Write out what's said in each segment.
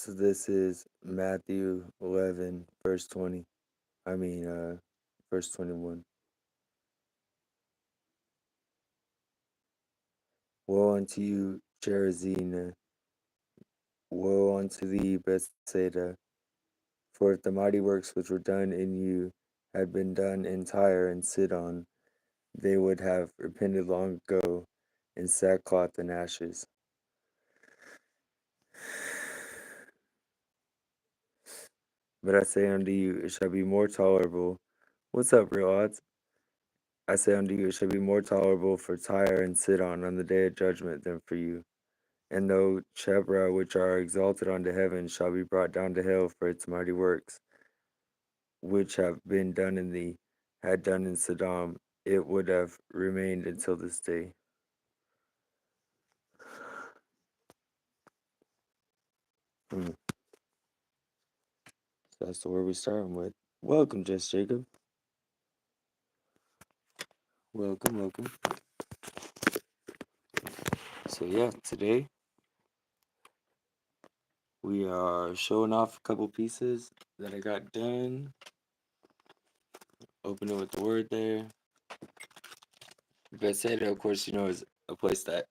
So this is Matthew 11, verse 20. Verse 21. Woe unto you, Cherazine! Woe unto thee, Bethsaida! For if the mighty works which were done in you had been done in Tyre and Sidon, they would have repented long ago in sackcloth and ashes. But I say unto you, it shall be more tolerable. What's up, real odds? I say unto you, it shall be more tolerable for Tyre and Sidon on the day of judgment than for you. And though Chebrah, which are exalted unto heaven, shall be brought down to hell for its mighty works, which have been done in thee, had done in Sodom, it would have remained until this day. So that's the word we're starting with. Welcome, Jess Jacob. Welcome. So yeah, today we are showing off a couple pieces that I got done. Open it with the word there. Bethsaida, of course, is a place that,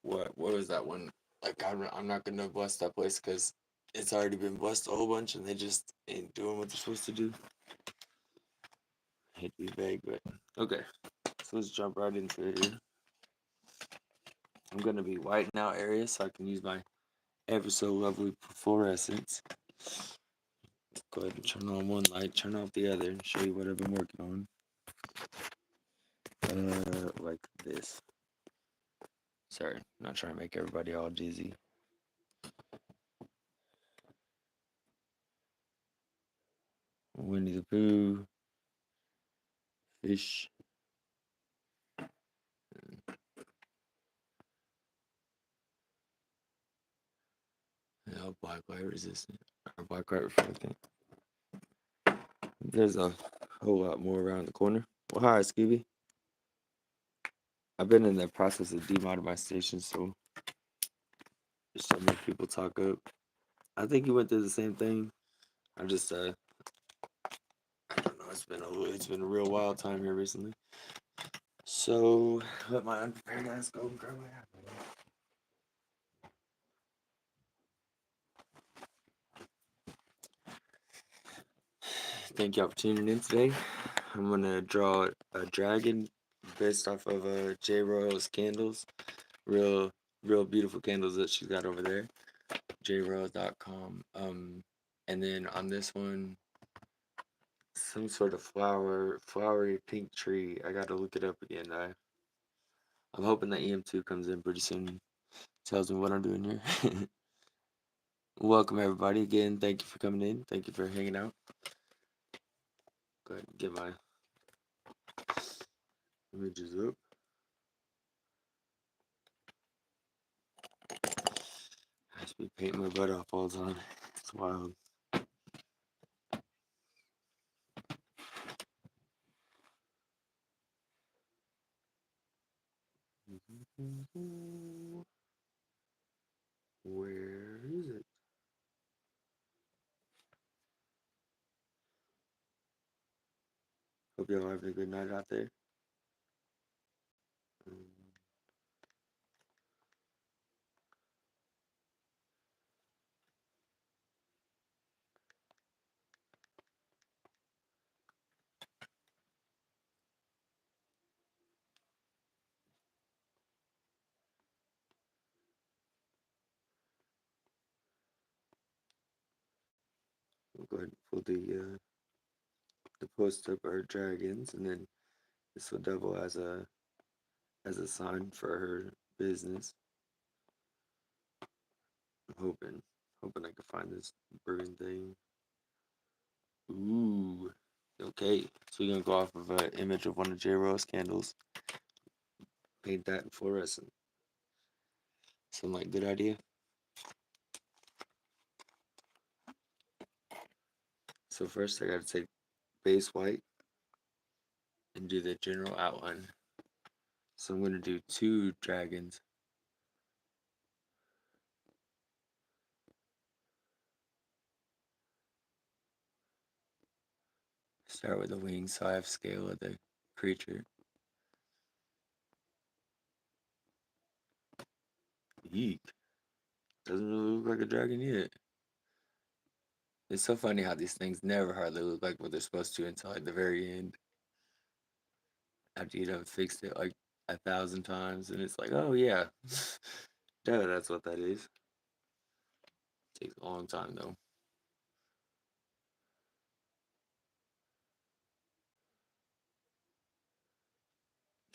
what was that one? Like, I'm not gonna bless that place because it's already been blessed a whole bunch and they just ain't doing what they're supposed to do. I hate to be vague, but okay. So let's jump right into it here. I'm gonna be whitening out areas so I can use my ever so lovely fluorescence. Go ahead and turn on one light, turn off the other, and show you what I've been working on. Like this. Sorry, not trying to make everybody all dizzy. Winnie the Pooh, fish. Black light resistant or black light reflecting. There's a whole lot more around the corner. Well, hi, Scooby. I've been in the process of demodding my station, so there's so many people talk up. I think you went through the same thing. I'm just I don't know. It's been a real wild time here recently. So let my unprepared ass go and grab my apple. Thank y'all for tuning in today. I'm gonna draw a dragon based off of J Royal's candles. Real beautiful candles that she's got over there. jroyal.com. And then on this one, some sort of flowery pink tree. I gotta look it up again. I'm hoping that EM2 comes in pretty soon. Tells me what I'm doing here. Welcome everybody again. Thank you for coming in. Thank you for hanging out. Go ahead and get my images up. I just be painting my butt off all the time. It's wild. Where is it? Hope y'all having a good night out there. We'll go ahead and pull the post up our dragons, and then this will double as a sign for her business. I'm hoping I can find this burning thing. Ooh, okay. So we're gonna go off of an image of one of J Rose candles. Paint that in fluorescent. Sound like a good idea? So first I gotta take base white and do the general outline. So I'm gonna do 2 dragons. Start with the wings so I have scale of the creature. Eek. Doesn't really look like a dragon yet. It's so funny how these things never hardly look like what they're supposed to until like the very end. After you done fixed it like 1,000 times, and it's like, oh yeah, duh, that's what that is. Takes a long time though.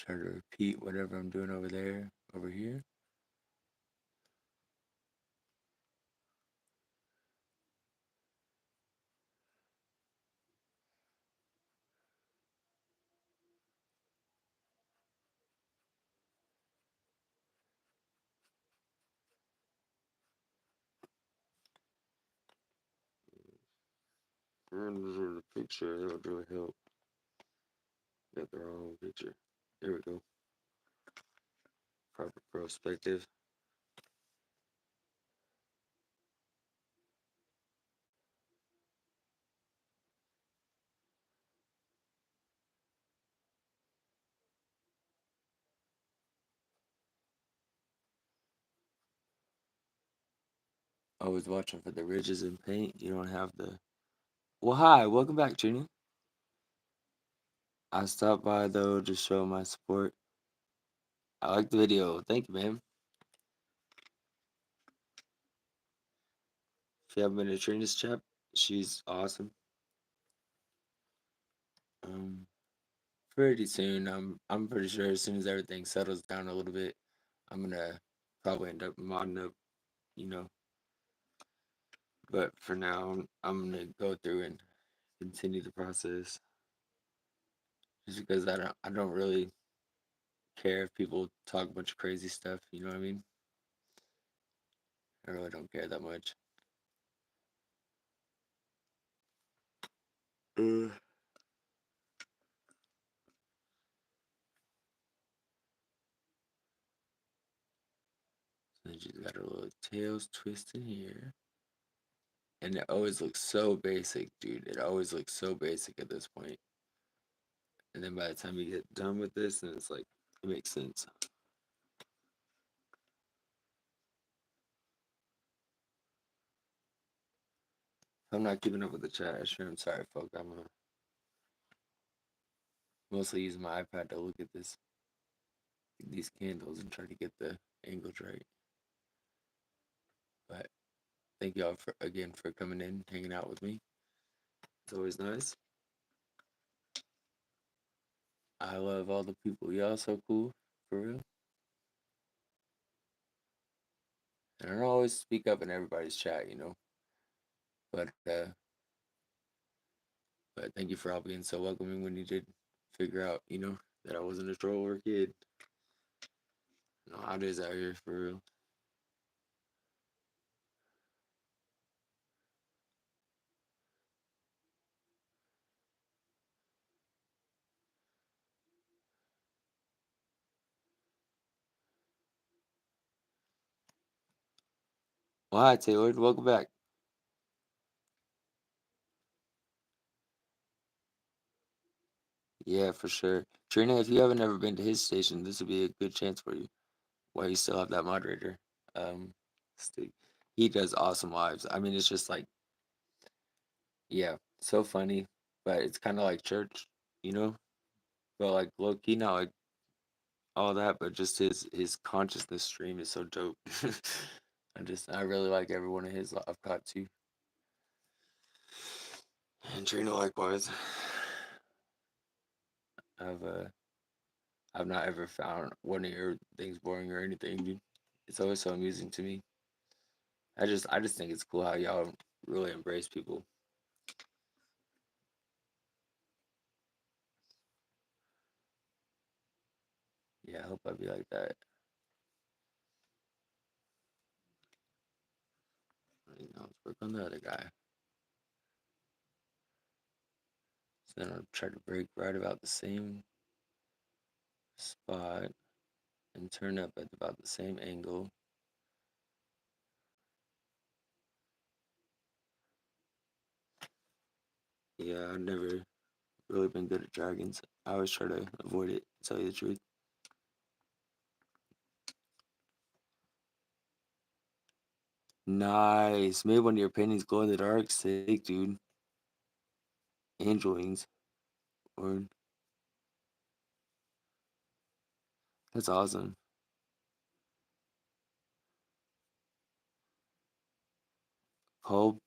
Try to repeat whatever I'm doing over there, over here. Render the picture, that would really help. Got the wrong picture. There we go. Proper perspective. Always watching for the ridges in paint. You don't have the. Well, hi, welcome back, Trini. I stopped by though to show my support. I like the video. Thank you, man. If you haven't been to Trina's chat, she's awesome. Um, Pretty soon. I'm pretty sure as soon as everything settles down a little bit, I'm gonna probably end up modding up, you know. But for now, I'm gonna go through and continue the process, just because I don't really care if people talk a bunch of crazy stuff. You know what I mean? I really don't care that much. Uh, so she's got her little tails twisting here. And it always looks so basic, dude. It always looks so basic at this point. And then by the time you get done with this, and it's like, it makes sense. If I'm not keeping up with the chat, I sure am sorry, folks. I'm mostly using my iPad to look at these candles and try to get the angles right. But thank y'all for again for coming in, hanging out with me. It's always nice. I love all the people. Y'all so cool, for real. And I don't always speak up in everybody's chat, you know. But thank you for all being so welcoming when you did figure out, you know, that I wasn't a troll or a kid. You know how it is out here for real. Well, hi Taylor, welcome back. Yeah, for sure. Trina, if you haven't ever been to his station, this would be a good chance for you. While you still have that moderator. Um, Stick. He does awesome lives. I mean, it's just like, yeah, so funny, but it's kind of like church, you know. But like low key, not like all that, but just his consciousness stream is so dope. I really like every one of his I've caught too. And Trina likewise. I've uh I've not ever found one of your things boring or anything, dude. It's always so amusing to me. I just think it's cool how y'all really embrace people. Yeah, I hope I be like that. Now let's work on the other guy. So then I'll try to break right about the same spot and turn up at about the same angle. Yeah, I never really been good at dragons. I always try to avoid it, to tell you the truth. Nice. Made one of your paintings glow in the dark. Sick, dude. Angel wings. Or that's awesome. Pulp,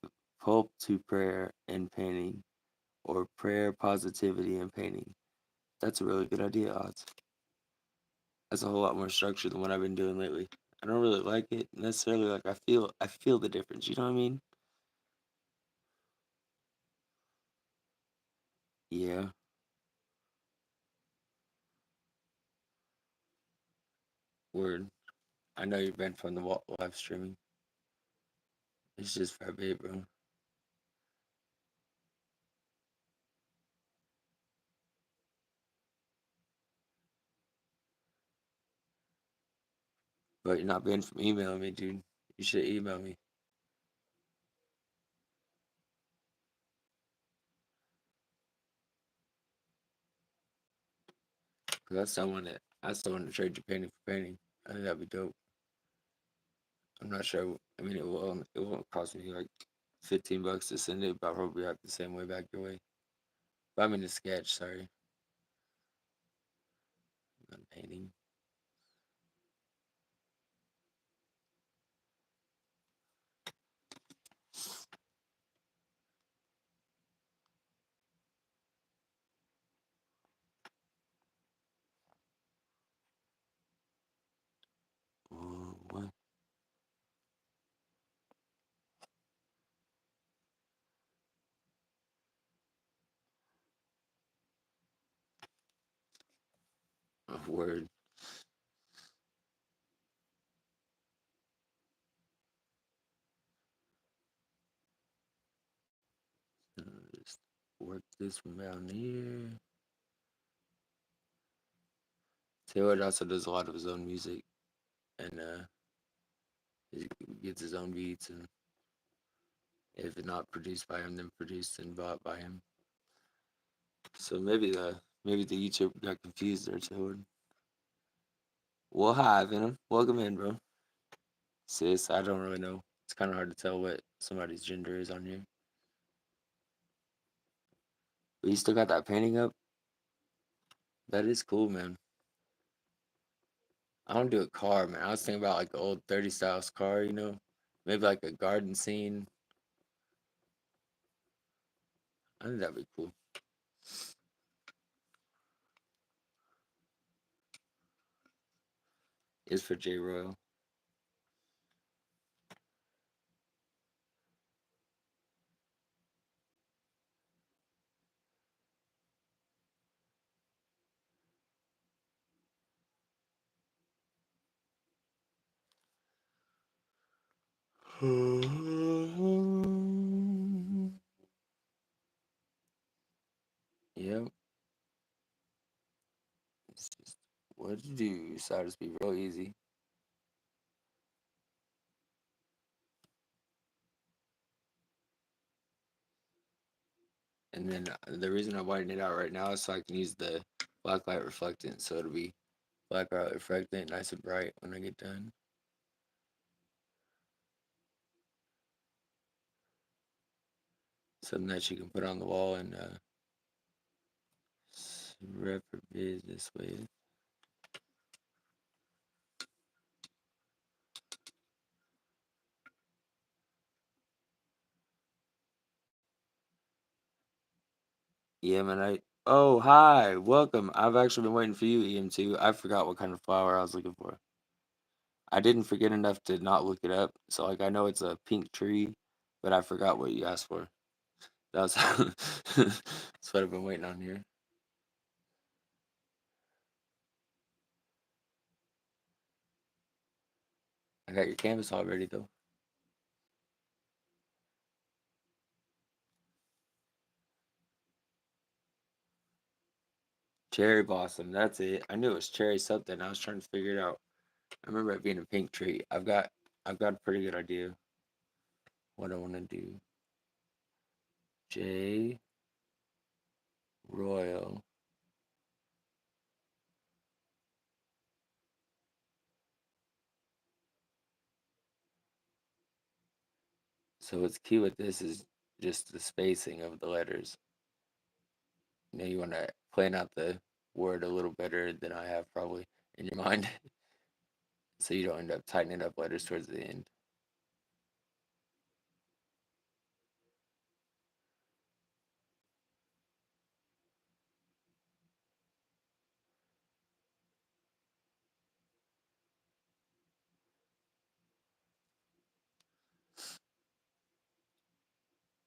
pulp to prayer and painting, or prayer, positivity, and painting. That's a really good idea, Odds. That's a whole lot more structure than what I've been doing lately. I don't really like it necessarily. Like I feel the difference. You know what I mean? Yeah. Word. I know you've been from the live streaming. It's just for a bit, bro. But you're not banned from emailing me, dude. You should email me. 'Cause I still want to trade you painting for painting. I think that'd be dope. I'm not sure. I mean, it won't cost me like $15 to send it, but I'll probably have the same way back your way. But I'm in a sketch. Sorry, not painting. Oh, what? A word. Just work this from down here. Taylor also does a lot of his own music, and he gets his own beats, and if it's not produced by him, then produced and bought by him. So maybe the YouTube got confused there, Taylor. Well, hi, Venom. Welcome in, bro. Sis, I don't really know. It's kind of hard to tell what somebody's gender is on here. But you still got that painting up? That is cool, man. I don't do a car, man. I was thinking about like the old 30 styles car, Maybe like a garden scene. I think that'd be cool. It's for J Royal. Yep. It's just what to do. So I just be real easy. And then the reason I widen it out right now is so I can use the black light reflectant. So it'll be black light reflectant, nice and bright when I get done. Something that you can put on the wall and rep for business with. Yeah, man. Oh, hi, welcome. I've actually been waiting for you, EM2. I forgot what kind of flower I was looking for. I didn't forget enough to not look it up. So like I know it's a pink tree, but I forgot what you asked for. That was that's what I've been waiting on here. I got your canvas all ready though. Cherry blossom, that's it. I knew it was cherry something. I was trying to figure it out. I remember it being a pink tree. I've got a pretty good idea what I want to do. J Royal. So what's key with this is just the spacing of the letters. You want to plan out the word a little better than I have probably in your mind, so you don't end up tightening up letters towards the end.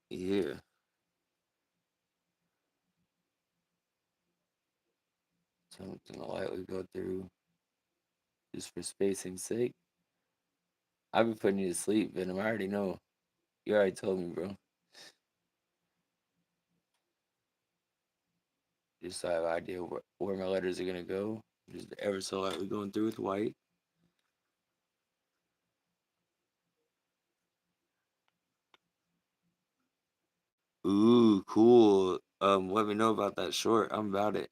Yeah, something to lightly go through just for spacing's sake. I've been putting you to sleep, Venom. I already know. You already told me, bro. Just so I have an idea where my letters are gonna go. Just ever so lightly going through with white. Ooh, cool. Let me know about that short. I'm about it.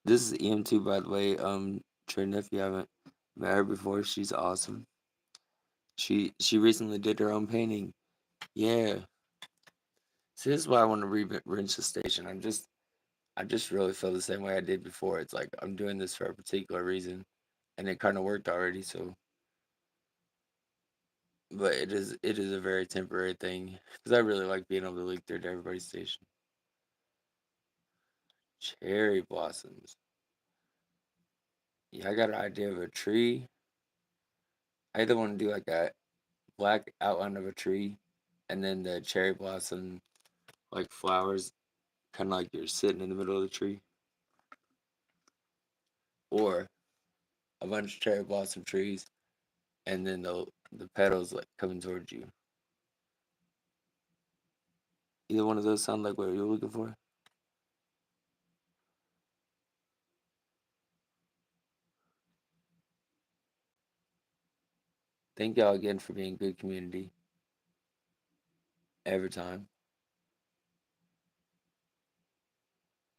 This is EM2, by the way. Trin, if you haven't met her before, she's awesome. She recently did her own painting. Yeah. See, this is why I want to rinse the station. I just really feel the same way I did before. It's like I'm doing this for a particular reason, and it kind of worked already. So, but it is a very temporary thing because I really like being able to leak through to everybody's station. Cherry blossoms. Yeah, I got an idea of a tree. I either want to do like a black outline of a tree, and then the cherry blossom like flowers, kind of like you're sitting in the middle of the tree, or a bunch of cherry blossom trees, and then the petals like coming towards you. Either one of those sound like what you're looking for. Thank y'all again for being good community every time.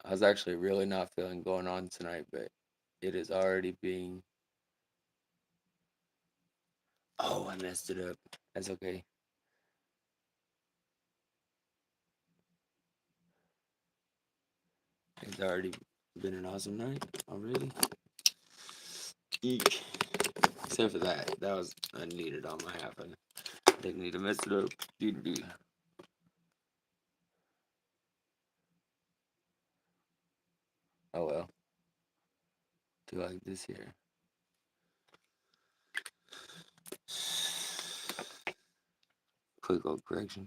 I was actually really not feeling going on tonight, but it is already being. Oh, I messed it up. That's okay. It's already been an awesome night already. Eek. Except for that. That was unneeded on my half. I didn't need to mess it up. Doo-doo. Oh well. Do like this here. Quick little correction.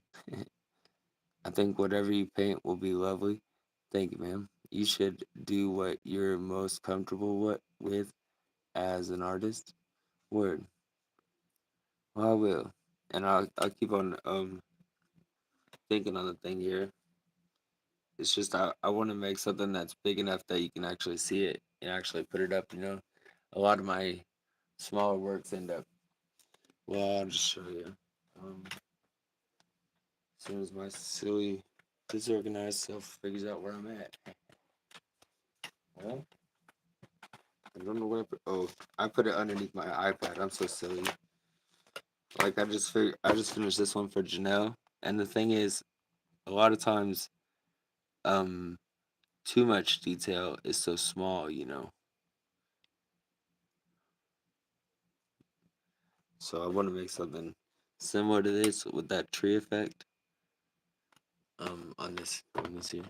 I think whatever you paint will be lovely. Thank you, ma'am. You should do what you're most comfortable with as an artist. Word. Well, I will. And I'll keep on thinking on the thing here. It's just I want to make something that's big enough that you can actually see it and actually put it up. A lot of my smaller works end up. Well, I'll just show you. As soon as my silly, disorganized self figures out where I'm at. Well, I don't know where. Oh, I put it underneath my iPad. I'm so silly. Like I just finished this one for Janelle, and the thing is, a lot of times, um, too much detail is so small. So I want to make something similar to this with that tree effect. On this here.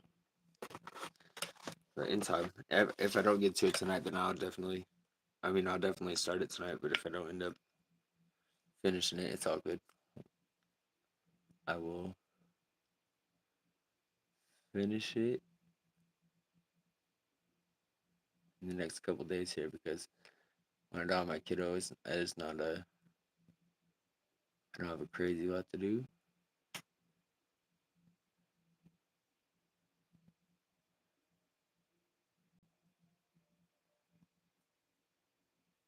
But in time, if I don't get to it tonight, then I'll definitely. I mean, I'll definitely start it tonight. But if I don't end up finishing it, it's all good. I will finish it in the next couple days here because when I got my kiddos, it's not a. I don't have a crazy lot to do.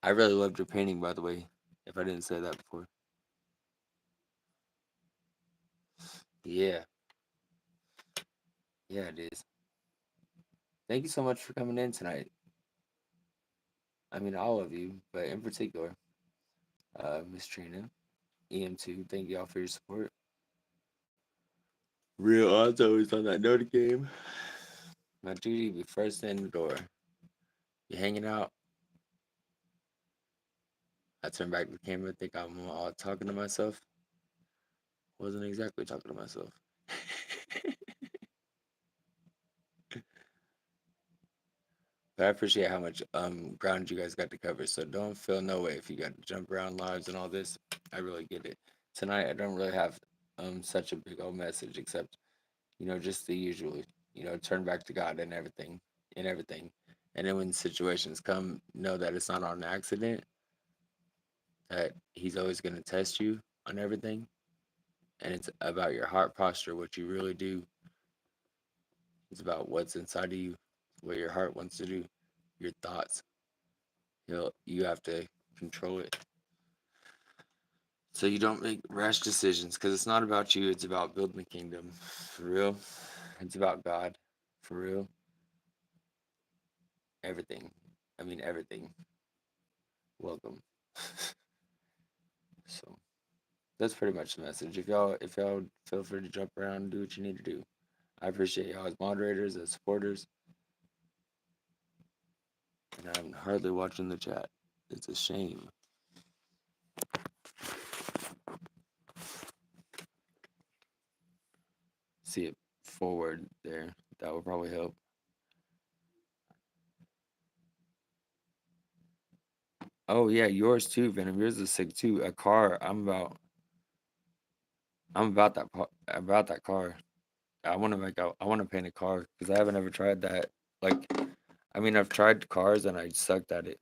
I really loved your painting, by the way. If I didn't say that before. Yeah, Yeah, it is. Thank you so much for coming in tonight. I mean, all of you, but in particular, Miss Trina, EM2. Thank you all for your support. Real odds always on that Notre game. My duty be first in the door. You hanging out? I turn back the camera, think I'm all talking to myself. Wasn't exactly talking to myself. But I appreciate how much ground you guys got to cover. So don't feel no way if you got to jump around lives and all this. I really get it. Tonight I don't really have such a big old message except, just the usual, turn back to God and everything and everything. And then when situations come, know that it's not on accident, that He's always gonna test you on everything. And it's about your heart posture, what you really do. It's about what's inside of you, what your heart wants to do, your thoughts. You have to control it so you don't make rash decisions because it's not about you, it's about building the kingdom. For real. It's about God. For real. Everything. I mean everything. Welcome. So that's pretty much the message. If y'all feel free to jump around and do what you need to do. I appreciate y'all as moderators, as supporters. And I'm hardly watching the chat. It's a shame. See it forward there. That would probably help. Oh yeah, yours too, Venom. Yours is sick too. A car. I'm about that car. I want to paint a car because I haven't ever tried that. Like, I mean, I've tried cars and I sucked at it.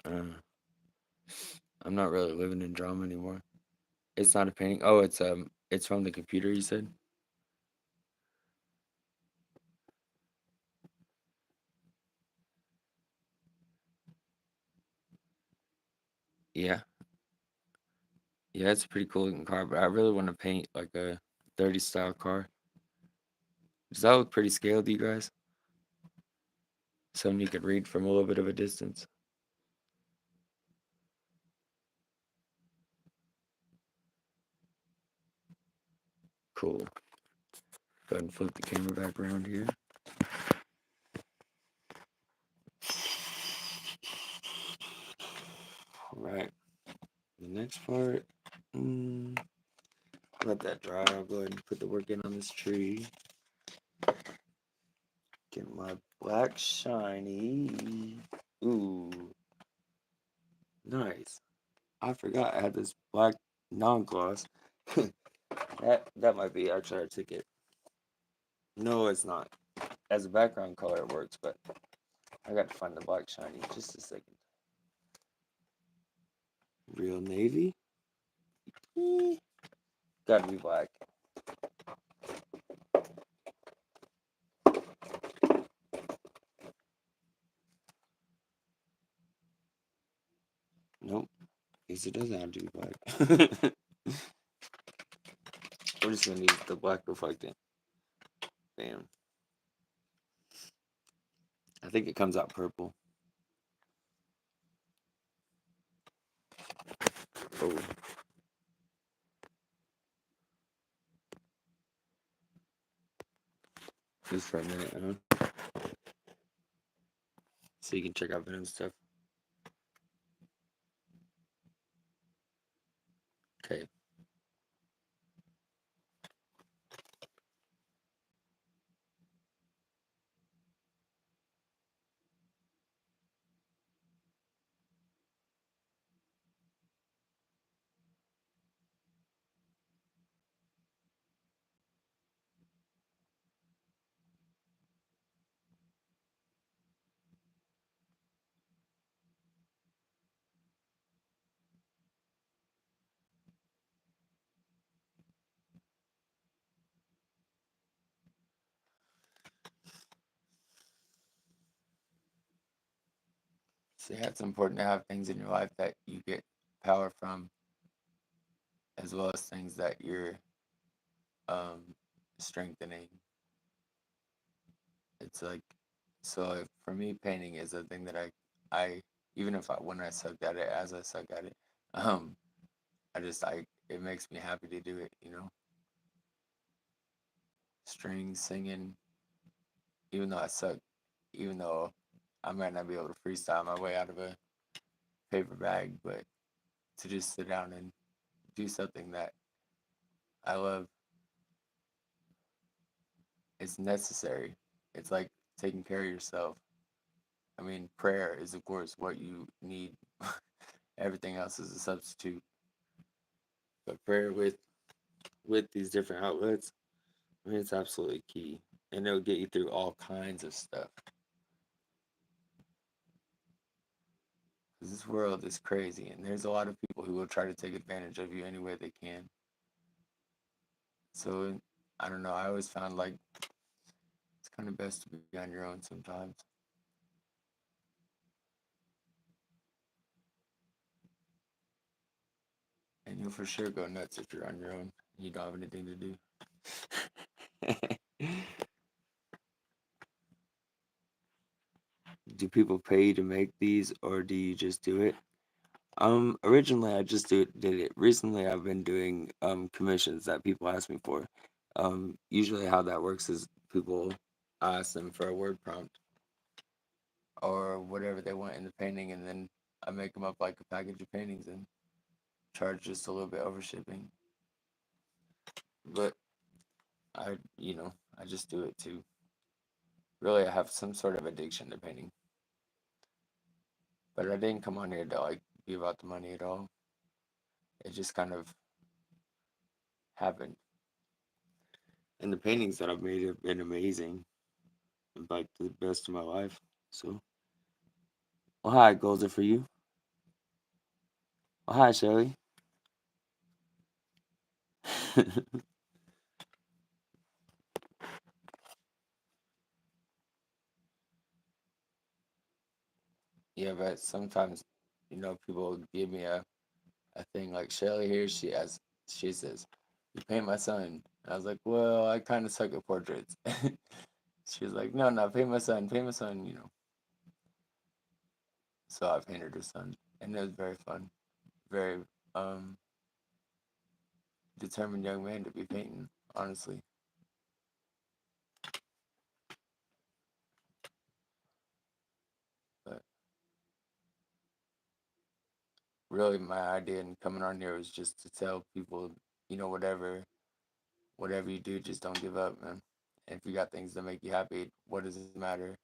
Uh, I'm not really living in drama anymore. It's not a painting. Oh, it's from the computer. You said. Yeah, yeah, it's a pretty cool looking car, but I really want to paint like a 30 style car. Does that look pretty scaled to you guys? Something you could read from a little bit of a distance. Cool. Go ahead and flip the camera back around here. All right. The next part. Let that dry. I'll go ahead and put the work in on this tree. Get my black shiny. Ooh. Nice. I forgot I had this black non-gloss. that might be actually our ticket. No, it's not. As a background color it works, but I got to find the black shiny. Just a second. Real navy? Gotta be black. Nope. Guess it doesn't have to be black. We're just gonna use the black reflecting. Bam. I think it comes out purple. Oh. Just for a minute, huh? So you can check out Venom stuff. Okay. So yeah, it's important to have things in your life that you get power from, as well as things that you're um, strengthening. It's like, so for me, painting is a thing that I even if when I sucked at it, as I suck at it, um, it makes me happy to do it. Strings, singing, even though I suck, even though I might not be able to freestyle my way out of a paper bag, but to just sit down and do something that I love, it's necessary. It's like taking care of yourself. I mean, prayer is, of course, what you need. Everything else is a substitute. But prayer with these different outlets, I mean, it's absolutely key. And it'll get you through all kinds of stuff. Because this world is crazy, and there's a lot of people who will try to take advantage of you any way they can. So, I don't know. I always found like it's kind of best to be on your own sometimes. And you'll for sure go nuts if you're on your own and you don't have anything to do. Do people pay you to make these, or do you just do it? Originally I just did it. Recently I've been doing commissions that people ask me for. Usually how that works is people ask them for a word prompt or whatever they want in the painting, and then I make them up like a package of paintings and charge just a little bit over shipping. But I just do it too. Really, I have some sort of addiction to painting. But I didn't come on here to like be about the money at all. It just kind of happened. And the paintings that I've made have been amazing, like the best of my life. So, well, hi, goals are for you. Well, hi, Shelly. Yeah, but sometimes, people give me a thing like Shelly here. She says, "You paint my son." And I was like, "Well, I kind of suck at portraits." She was like, "No, no, paint my son, paint my son." So I painted her son, and it was very fun, very um determined young man to be painting, honestly. But really, my idea in coming on here was just to tell people, whatever you do, just don't give up, man. And if you got things that make you happy, what does it matter?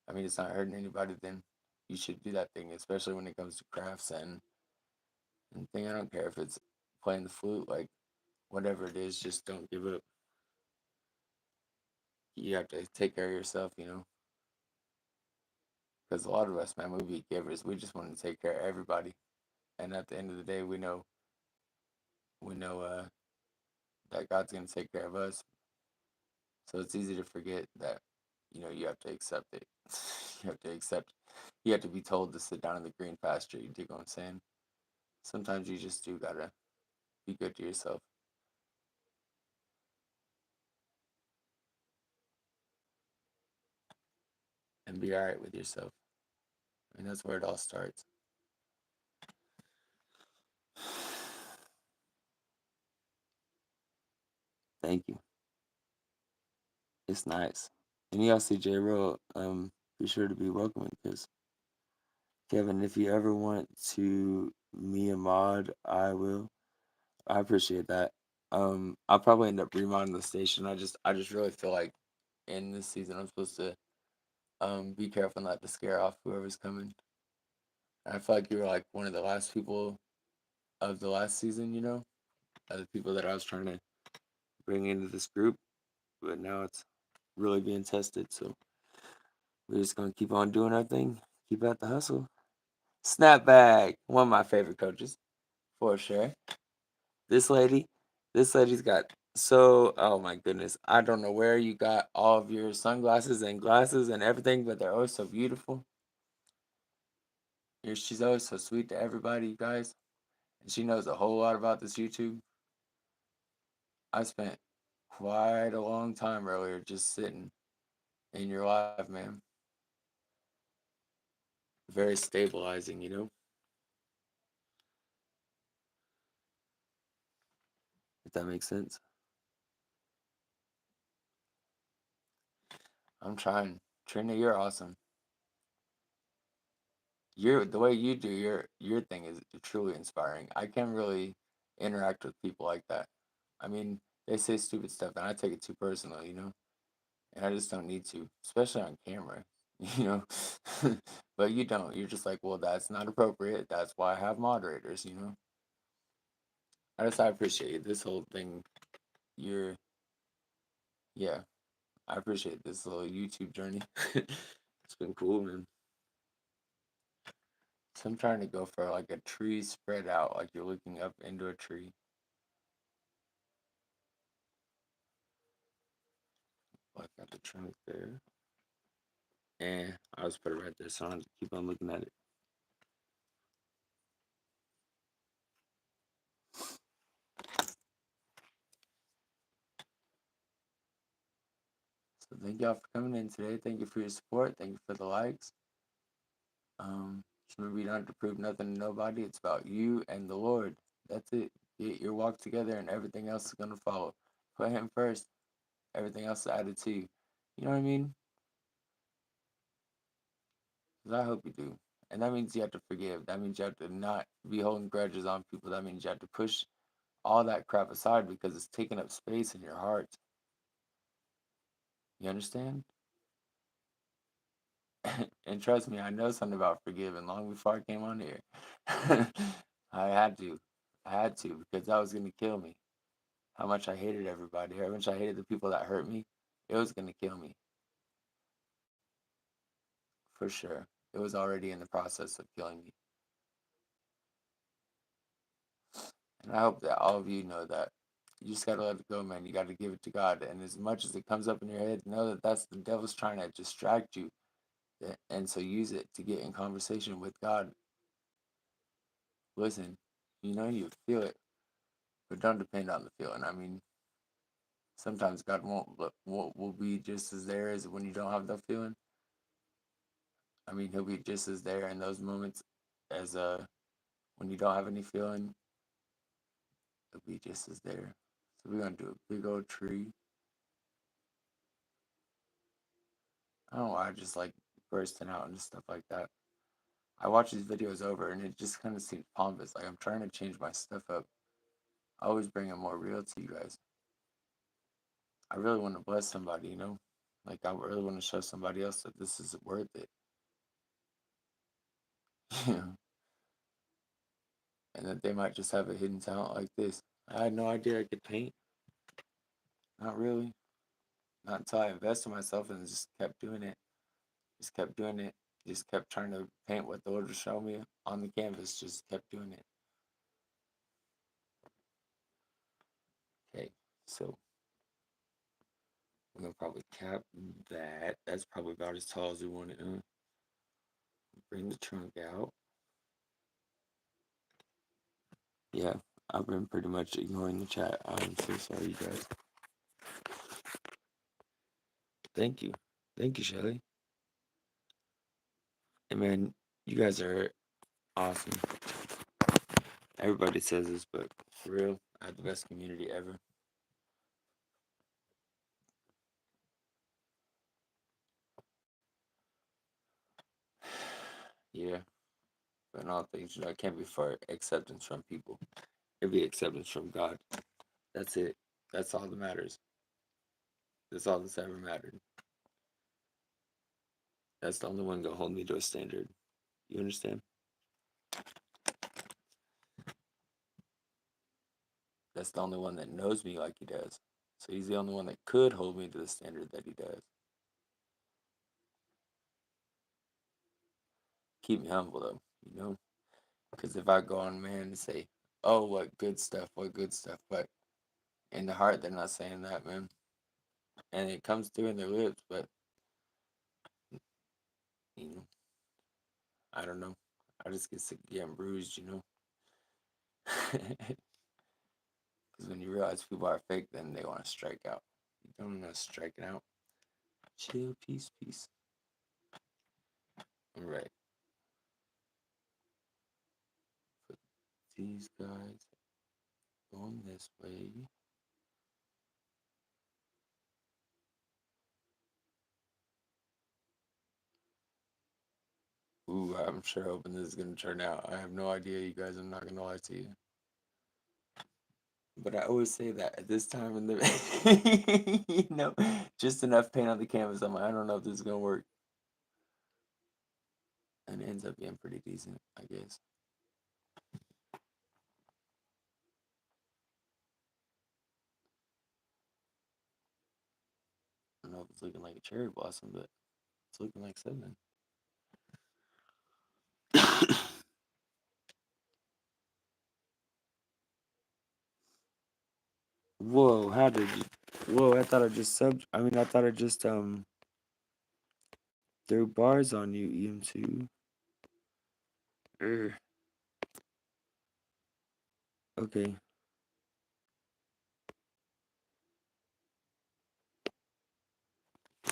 I mean, it's not hurting anybody, then you should do that thing, especially when it comes to crafts and thing. I don't care if it's playing the flute, like whatever it is, just don't give up. You have to take care of yourself. Because a lot of us, man, we be givers. We just want to take care of everybody. And at the end of the day, we know that God's gonna take care of us. So it's easy to forget that, you have to accept it. You have to accept. You have to be told to sit down in the green pasture. You dig what I'm saying? Sometimes you just do gotta be good to yourself and be alright with yourself. I mean, that's where it all starts. Thank you. It's nice. And you all see J Roll, be sure to be welcoming because Kevin, if you ever want to me a mod, I will. I appreciate that. I'll probably end up remodeling the station. I just really feel like in this season I'm supposed to be careful not to scare off whoever's coming. I feel like you were like one of the last people of the last season, the people that I was trying to bring into this group, but now it's really being tested. So we're just gonna keep on doing our thing, keep at the hustle. Snapback, one of my favorite coaches, for sure. This lady, this lady's got oh my goodness, I don't know where you got all of your sunglasses and glasses and everything, but they're oh so beautiful. She's always so sweet to everybody, you guys. And she knows a whole lot about this YouTube. I spent quite a long time earlier just sitting in your life, man. Very stabilizing, if that makes sense. I'm trying. Trina, you're awesome. The way you do your thing is truly inspiring. I can't really interact with people like that. I mean, they say stupid stuff and I take it too personal. And I just don't need to, especially on camera, you know. But you don't. You're just like, well, that's not appropriate. That's why I have moderators. I appreciate this whole thing. You're Yeah, I appreciate this little YouTube journey. It's been cool, man. So I'm trying to go for like a tree spread out, like you're looking up into a tree. Like got the trunk there. And I just put it right there, so I don't have to keep on looking at it. So thank y'all for coming in today. Thank you for your support. Thank you for the likes. Just remember, you don't have to prove nothing to nobody. It's about you and the Lord. That's it. Get your walk together, and everything else is gonna follow. Put Him first. Everything else is added to you. You know what I mean? 'Cause I hope you do. And that means you have to forgive. That means you have to not be holding grudges on people. That means you have to push all that crap aside because it's taking up space in your heart. You understand? And trust me, I know something about forgiving long before I came on here. I had to. I had to because that was going to kill me. How much I hated everybody, how much I hated the people that hurt me, it was going to kill me. For sure. It was already in the process of killing me. And I hope that all of you know that. You just got to let it go, man. You got to give it to God. And as much as it comes up in your head, know that that's the devil's trying to distract you. And so use it to get in conversation with God. Listen, you feel it, but don't depend on the feeling. I mean, sometimes God won't look, will be just as there as when you don't have the feeling. I mean, He'll be just as there in those moments as when you don't have any feeling. He'll be just as there. So we're gonna do a big old tree. I don't know why I just like bursting out and stuff like that. I watch these videos over and it just kind of seems pompous. Like I'm trying to change my stuff up. I always bring it more real to you guys. I really want to bless somebody. Like I really want to show somebody else that this is worth it. And that they might just have a hidden talent like this. I had no idea I could paint. Not really. Not until I invested in myself and just kept doing it. Just kept doing it. Just kept trying to paint what the Lord was showing me on the canvas. Just kept doing it. Okay, so we're gonna probably cap that. That's probably about as tall as we want it. Bring the trunk out. Yeah, I've been pretty much ignoring the chat. I'm so sorry, you guys. Thank you. Thank you, Shelly. Hey, man, you guys are awesome. Everybody says this, but for real, I have the best community ever. Yeah, but in all things, it can't be for acceptance from people. It'd be acceptance from God. That's it. That's all that matters. That's all that's ever mattered. That's the only one gonna hold me to a standard. You understand? That's the only one that knows me like He does. So He's the only one that could hold me to the standard that He does. Keep me humble though. Because if I go on man and say, "Oh, what good stuff, what good stuff," but in the heart they're not saying that, man. And it comes through in their lips, but you know, I don't know. I just get sick of getting bruised, you know? Because when you realize people are fake, then they want to strike out. You don't want to strike out. Chill, peace, peace. All right. Put these guys going this way. Ooh, I'm sure hoping this is going to turn out. I have no idea, you guys. I'm not going to lie to you. But I always say that at this time in the, just enough paint on the canvas. I'm like, I don't know if this is going to work. And it ends up being pretty decent, I guess. I don't know if it's looking like a cherry blossom, but it's looking like something. Whoa, how did you? Whoa, I thought I just I thought I just threw bars on you, EM2. Okay.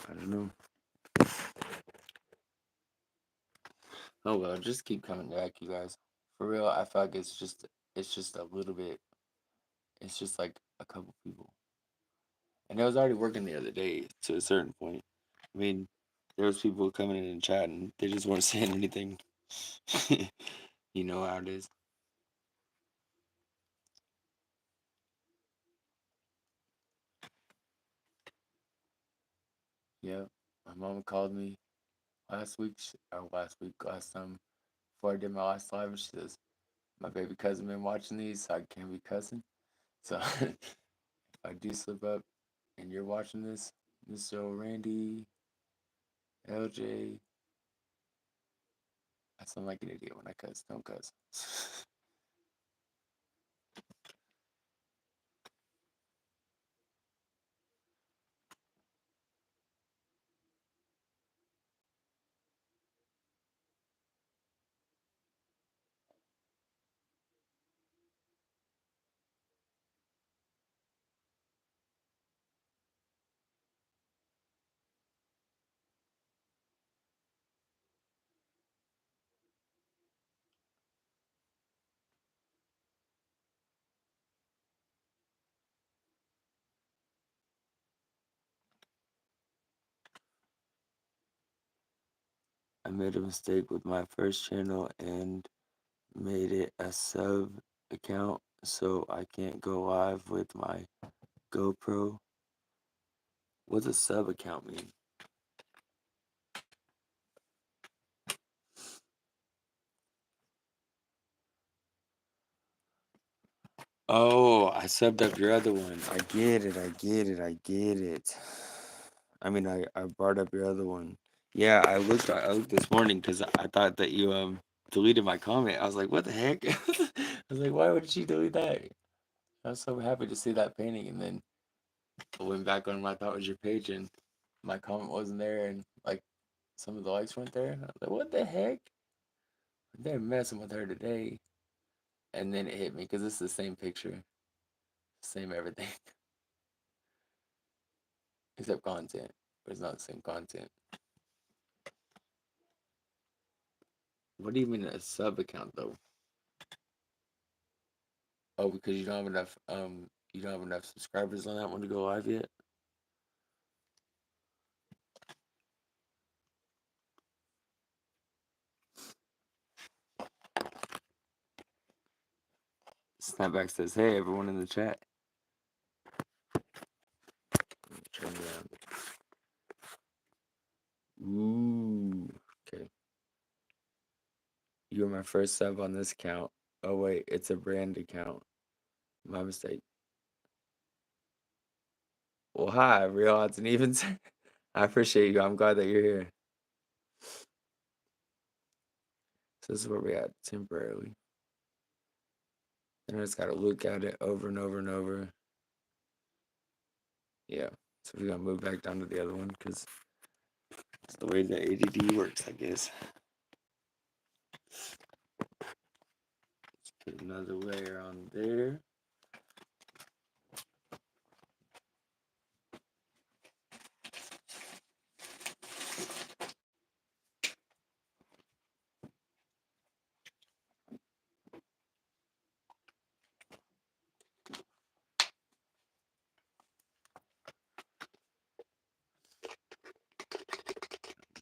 I don't know. Oh well, just keep coming back, you guys. For real, I feel like it's just a little bit. It's just like a couple people, and it was already working the other day to a certain point. I mean, there was people coming in and chatting. They just weren't saying anything. You know how it is. Yeah, my mom called me last time before I did my last live, and she says, "My baby cousin been watching these, so I can't be cussing. So if I do slip up and you're watching this, Mr. Randy, LJ, I sound like an idiot when I cuss. Don't cuss." I made a mistake with my first channel and made it a sub account, so I can't go live with my GoPro. What's a sub account mean? Oh, I subbed up your other one. I get it. I get it. I get it. I brought up your other one. Yeah, I looked this morning because I thought that you deleted my comment. I was like, what the heck? I was like, why would she delete that? I was so happy to see that painting, and then I went back on what I thought was your page, and my comment wasn't there, and like some of the likes weren't there. I was like, what the heck? They're messing with her today. And then it hit me because it's the same picture, same everything, except content. But it's not the same content. What do you mean a sub account though? Oh, because you don't have enough subscribers on that one to go live yet? Snapback says, hey, everyone in the chat. Turn around. Ooh, okay. You were my first sub on this account. Oh, wait, it's a brand account. My mistake. Well, hi, Real Odds and Evens. I appreciate you. I'm glad that you're here. So this is where we at temporarily. And I just gotta look at it over and over and over. Yeah. So we're gonna move back down to the other one because it's the way that ADD works, I guess. Put another layer on there.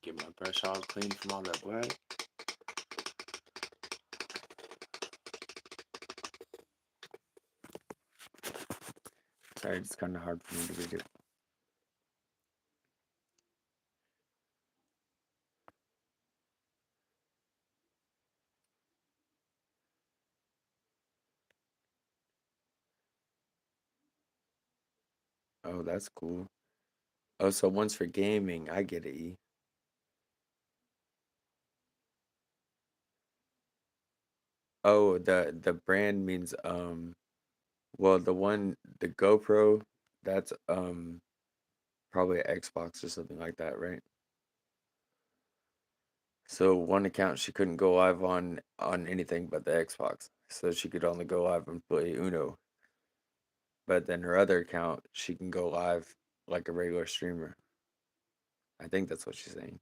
Get my brush all clean from all that black. Sorry, it's kind of hard for me to read it. Oh, that's cool. Oh, so one's for gaming. I get it, E. Oh, the brand means well, the GoPro, that's probably an Xbox or something like that, right? So one account she couldn't go live on anything but the Xbox. So she could only go live and play Uno. But then her other account, she can go live like a regular streamer. I think that's what she's saying.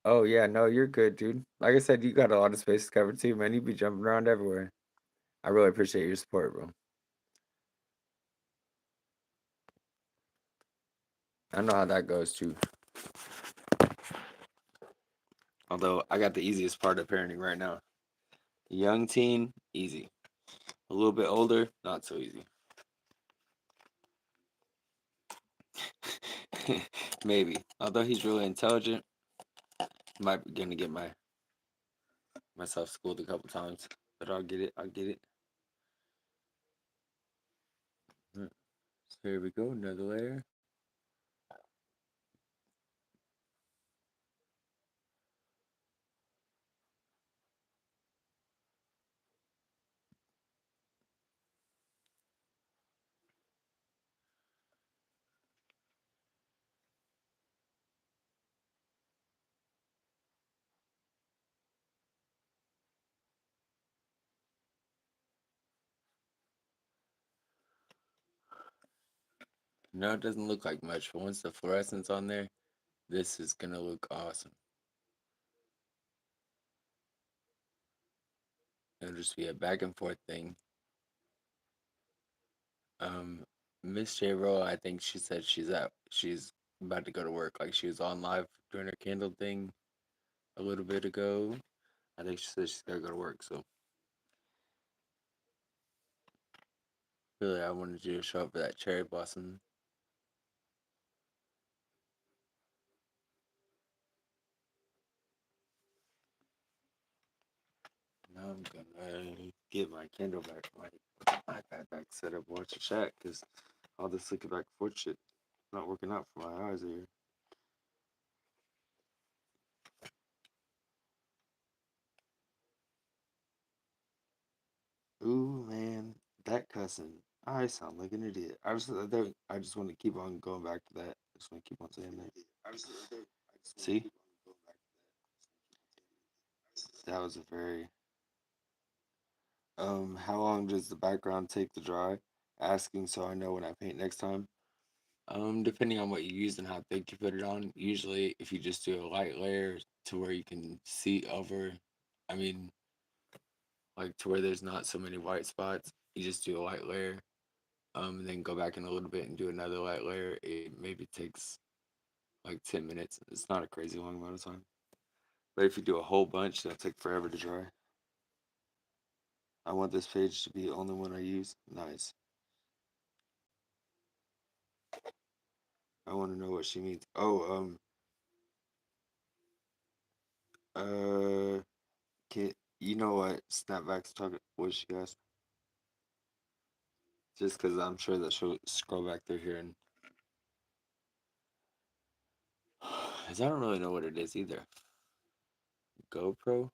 Oh yeah, no, you're good, dude. Like I said, you got a lot of space to cover too, man. You be jumping around everywhere. I really appreciate your support, bro. I know how that goes too. Although I got the easiest part of parenting right now. Young teen, easy. A little bit older, not so easy. Maybe. Although he's really intelligent, might be gonna get myself schooled a couple times. But I'll get it. I'll get it. Mm. So here we go, another layer. No, it doesn't look like much, but once the fluorescent's on there, this is gonna look awesome. It'll just be a back and forth thing. Um, Miss J Roll, I think she said she's about to go to work. Like she was on live doing her candle thing a little bit ago. I think she said she's gotta go to work. So really, I wanted you to show up for that cherry blossom. Now I'm gonna get my candle back, my iPad back set up, watch the chat, cause all this looking back and forth shit not working out for my eyes here. Ooh man, that cussing. I sound like an idiot. I just want to keep on going back to that. I just want to keep on saying that. See, that was a very How long does the background take to dry? Asking so I know when I paint next time. Depending on what you use and how thick you put it on. Usually, if you just do a light layer to where you can see over, I mean, like to where there's not so many white spots, you just do a light layer. And then go back in a little bit and do another light layer. It maybe takes like 10 minutes. It's not a crazy long amount of time. But if you do a whole bunch, that'll take forever to dry. I want this page to be the only one I use. Nice. I want to know what she means. Oh, uh, can you know what Snapback's talking? What she asked? Just because I'm sure that she'll scroll back through here and. Cause I don't really know what it is either. GoPro?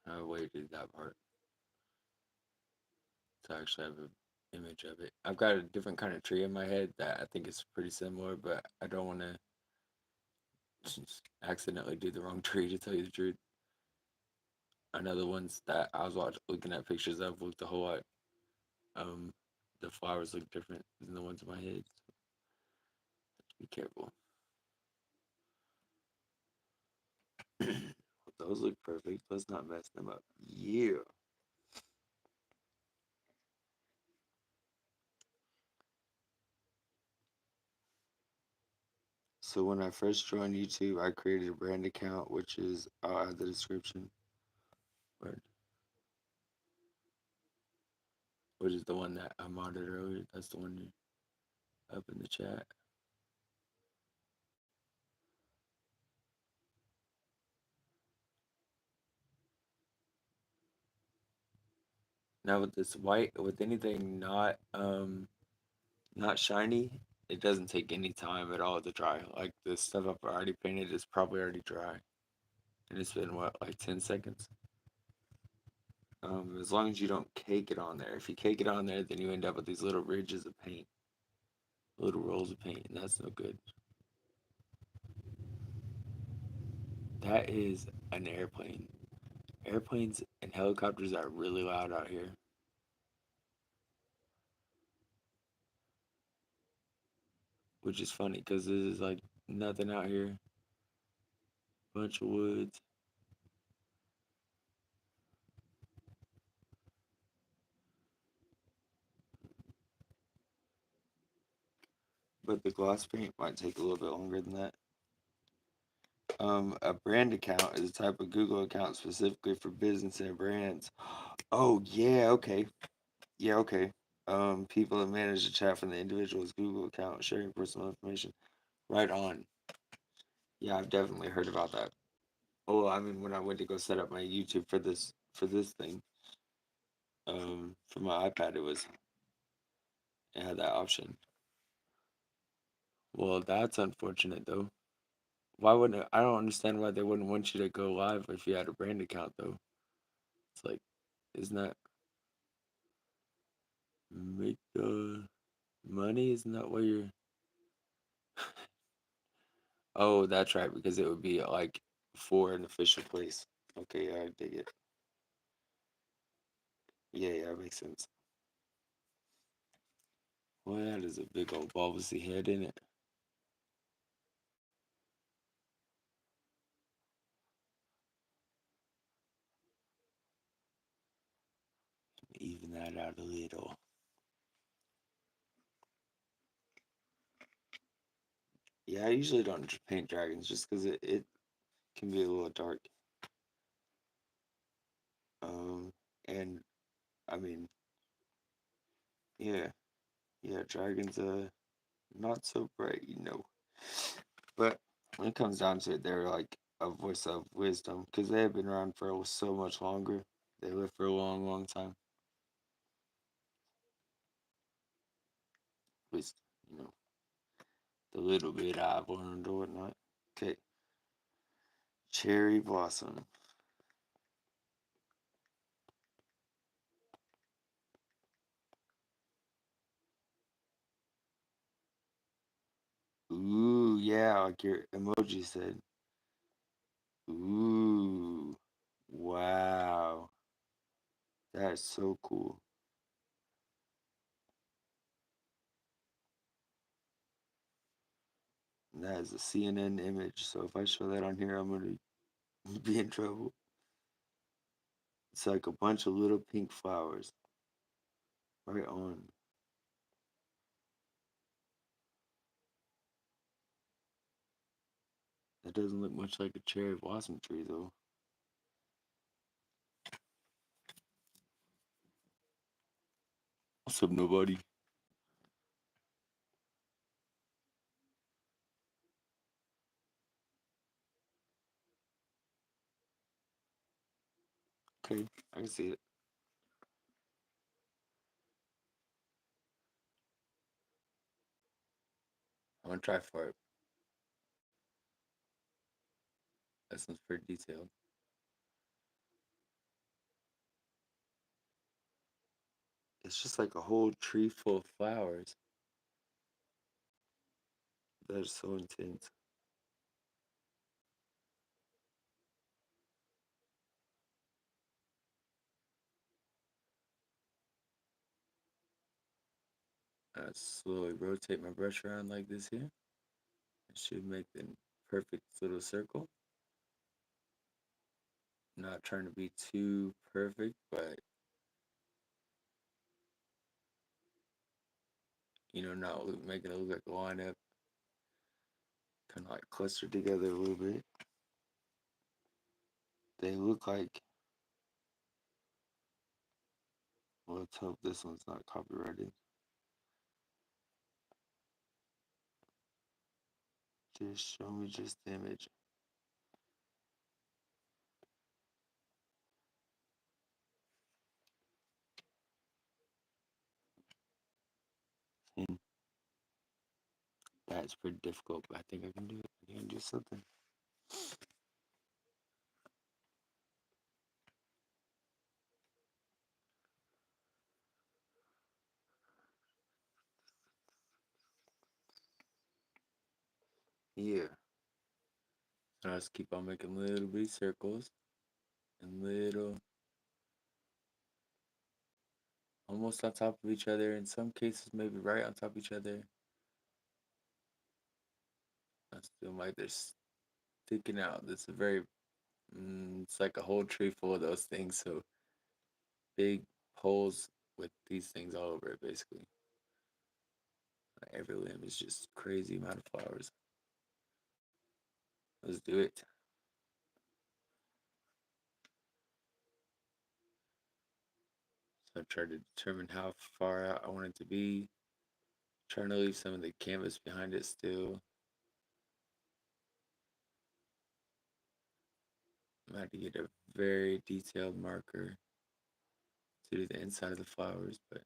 I waited that part to actually have an image of it. I've got a different kind of tree in my head that I think is pretty similar, but I don't want to accidentally do the wrong tree to tell you the truth. I know the ones that I was looking at pictures of looked a whole lot. Um, the flowers look different than the ones in my head. So be careful. Those look perfect. Let's not mess them up. Yeah. So when I first joined YouTube, I created a brand account, which is I'll add the description. But which is the one that I modded earlier. That's the one up in the chat. Now with this white, with anything not shiny, it doesn't take any time at all to dry. Like the stuff I've already painted is probably already dry, and it's been what, like 10 seconds. As long as you don't cake it on there. If you cake it on there, then you end up with these little ridges of paint, little rolls of paint, and that's no good. That is an airplane. Airplanes and helicopters are really loud out here. Which is funny because this is like nothing out here. Bunch of woods. But the gloss paint might take a little bit longer than that. A brand account is a type of Google account specifically for business and brands. Oh yeah, okay. Yeah, okay. People that manage the chat from the individual's Google account sharing personal information. Right on. Yeah, I've definitely heard about that. Oh, I mean, when I went to go set up my YouTube for this thing, for my iPad, it had that option. Well, that's unfortunate though. Why wouldn't I don't understand why they wouldn't want you to go live if you had a brand account though. It's like, isn't that make the money? Isn't that what you're? Oh, that's right, because it would be like for an official place. Okay, yeah, I dig it. Yeah, yeah, it makes sense. Well, that is a big old bulbousy head, isn't it? Even that out a little. Yeah, I usually don't paint dragons just because it can be a little dark. Um, and I mean, yeah, yeah, dragons not so bright, you know. But when it comes down to it, they're like a voice of wisdom because they have been around for so much longer. They live for a long, long time. At least, you know, the little bit I've learned or whatnot. Okay, cherry blossom. Ooh, yeah, like your emoji said. Ooh, wow, that is so cool. And that is a CNN image. So if I show that on here, I'm gonna be in trouble. It's like a bunch of little pink flowers. Right on. That doesn't look much like a cherry blossom tree though. What's up, nobody? Okay, I can see it. I'm gonna try for it. That sounds pretty detailed. It's just like a whole tree full of flowers. That is so intense. I slowly rotate my brush around like this here. It should make the perfect little circle. Not trying to be too perfect, but not making it look like a lineup. Kind of like clustered together a little bit. They look like. Well, let's hope this one's not copyrighted. Just show me just the image. And that's pretty difficult, but I think I can do it. I can do something. Yeah. So I just keep on making little bitty circles and little, almost on top of each other. In some cases, maybe right on top of each other. I still like they're sticking out. It's a very, it's like a whole tree full of those things. So big poles with these things all over it, basically. Like every limb is just crazy amount of flowers. Let's do it. So I try to determine how far out I want it to be. Trying to leave some of the canvas behind it still. I had to get a very detailed marker to do the inside of the flowers, but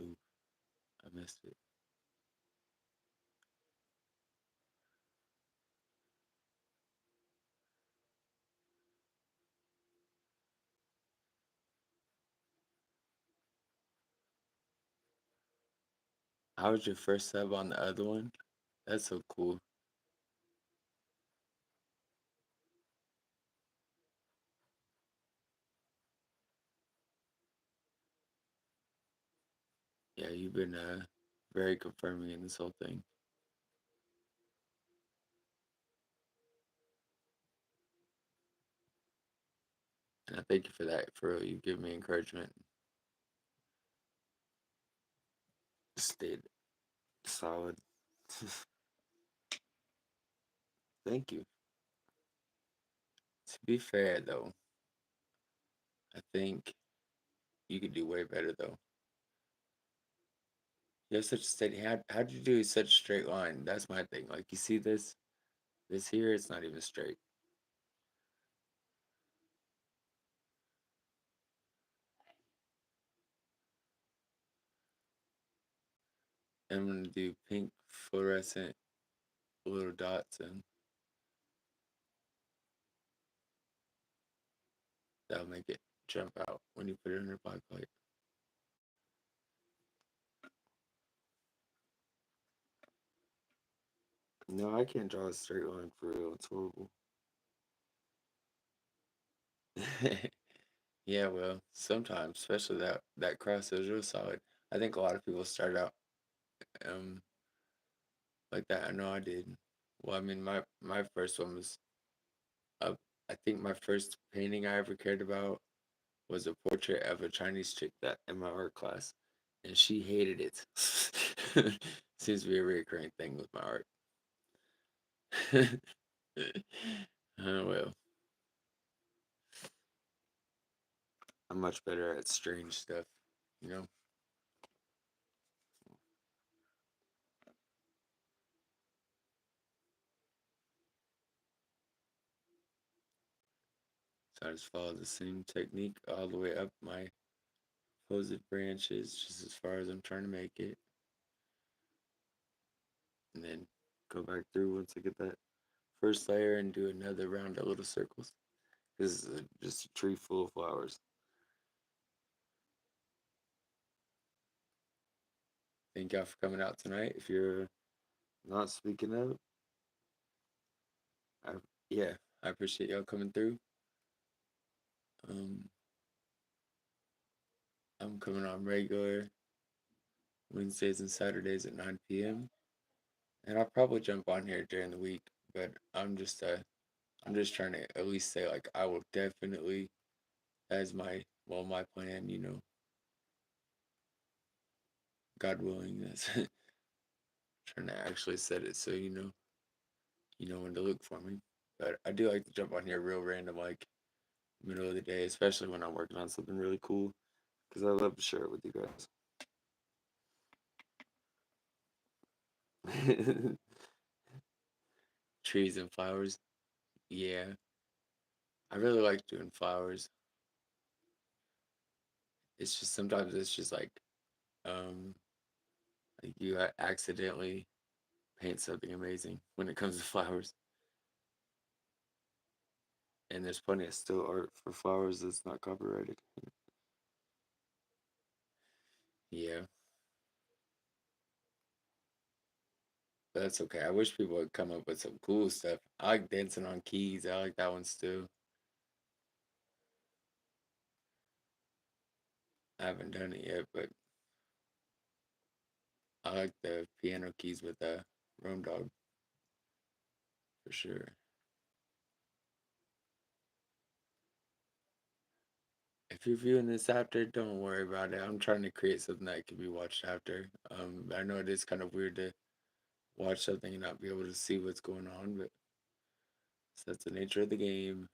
ooh, I missed it. How was your first sub on the other one? That's so cool. Yeah, you've been very confirming in this whole thing. And I thank you for that. For real, you give me encouragement. Stayed solid. Thank you. To be fair, though, I think you could do way better, though. You have such a steady. How'd you do such a straight line? That's my thing. Like, you see this here, it's not even straight. I'm gonna do pink fluorescent little dots, and that'll make it jump out when you put it under black light. No, I can't draw a straight line for real. It's horrible. Yeah, well, sometimes, especially that cross is real solid. I think a lot of people start out um like that. I know I did. Well, I mean, my first one was uh, I think my first painting I ever cared about was a portrait of a Chinese chick that in my art class, and she hated it. Seems to be a recurring thing with my art. Well, I'm much better at strange stuff, you know. So I just follow the same technique all the way up my opposite branches, just as far as I'm trying to make it, and then go back through once I get that first layer and do another round of little circles. This is just a tree full of flowers. Thank y'all for coming out tonight. If you're not speaking up, I, yeah, I appreciate y'all coming through. Um, I'm coming on regular Wednesdays and Saturdays at 9 p.m. And I'll probably jump on here during the week, but I'm just trying to at least say like I will definitely, as my plan, God willing, that's trying to actually set it so you know when to look for me. But I do like to jump on here real random, like middle of the day, especially when I'm working on something really cool, because I love to share it with you guys. Trees and flowers, yeah, I really like doing flowers. It's just sometimes it's just um like you accidentally paint something amazing when it comes to flowers. And there's plenty of still art for flowers that's not copyrighted. Yeah, but that's okay. I wish people would come up with some cool stuff. I like dancing on keys. I like that one still. I haven't done it yet, but I like the piano keys with the Rome Dog for sure. If you're viewing this after, don't worry about it. I'm trying to create something that can be watched after. I know it is kind of weird to watch something and not be able to see what's going on, but that's the nature of the game.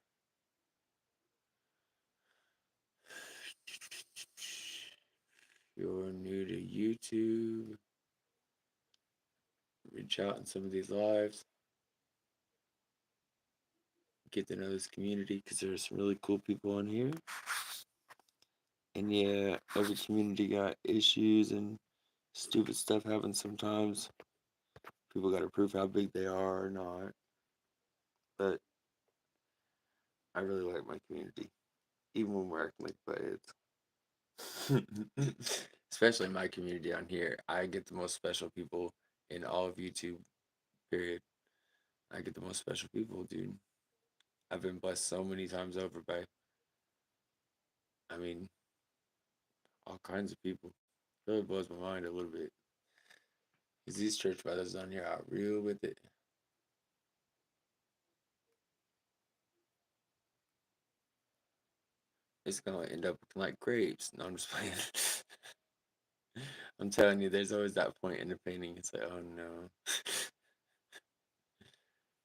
If you're new to YouTube, reach out in some of these lives, get to know this community because there's some really cool people on here. And yeah, every community got issues and stupid stuff happens sometimes. People got to prove how big they are or not. But I really like my community, even when we're acting like buttheads. Especially my community on here. I get the most special people in all of YouTube, period. I get the most special people, dude. I've been blessed so many times over by, I mean, all kinds of people. It really blows my mind a little bit. Because these church brothers on here are real with it. It's gonna end up looking like grapes. No, I'm just playing. I'm telling you, there's always that point in the painting. It's like, oh no.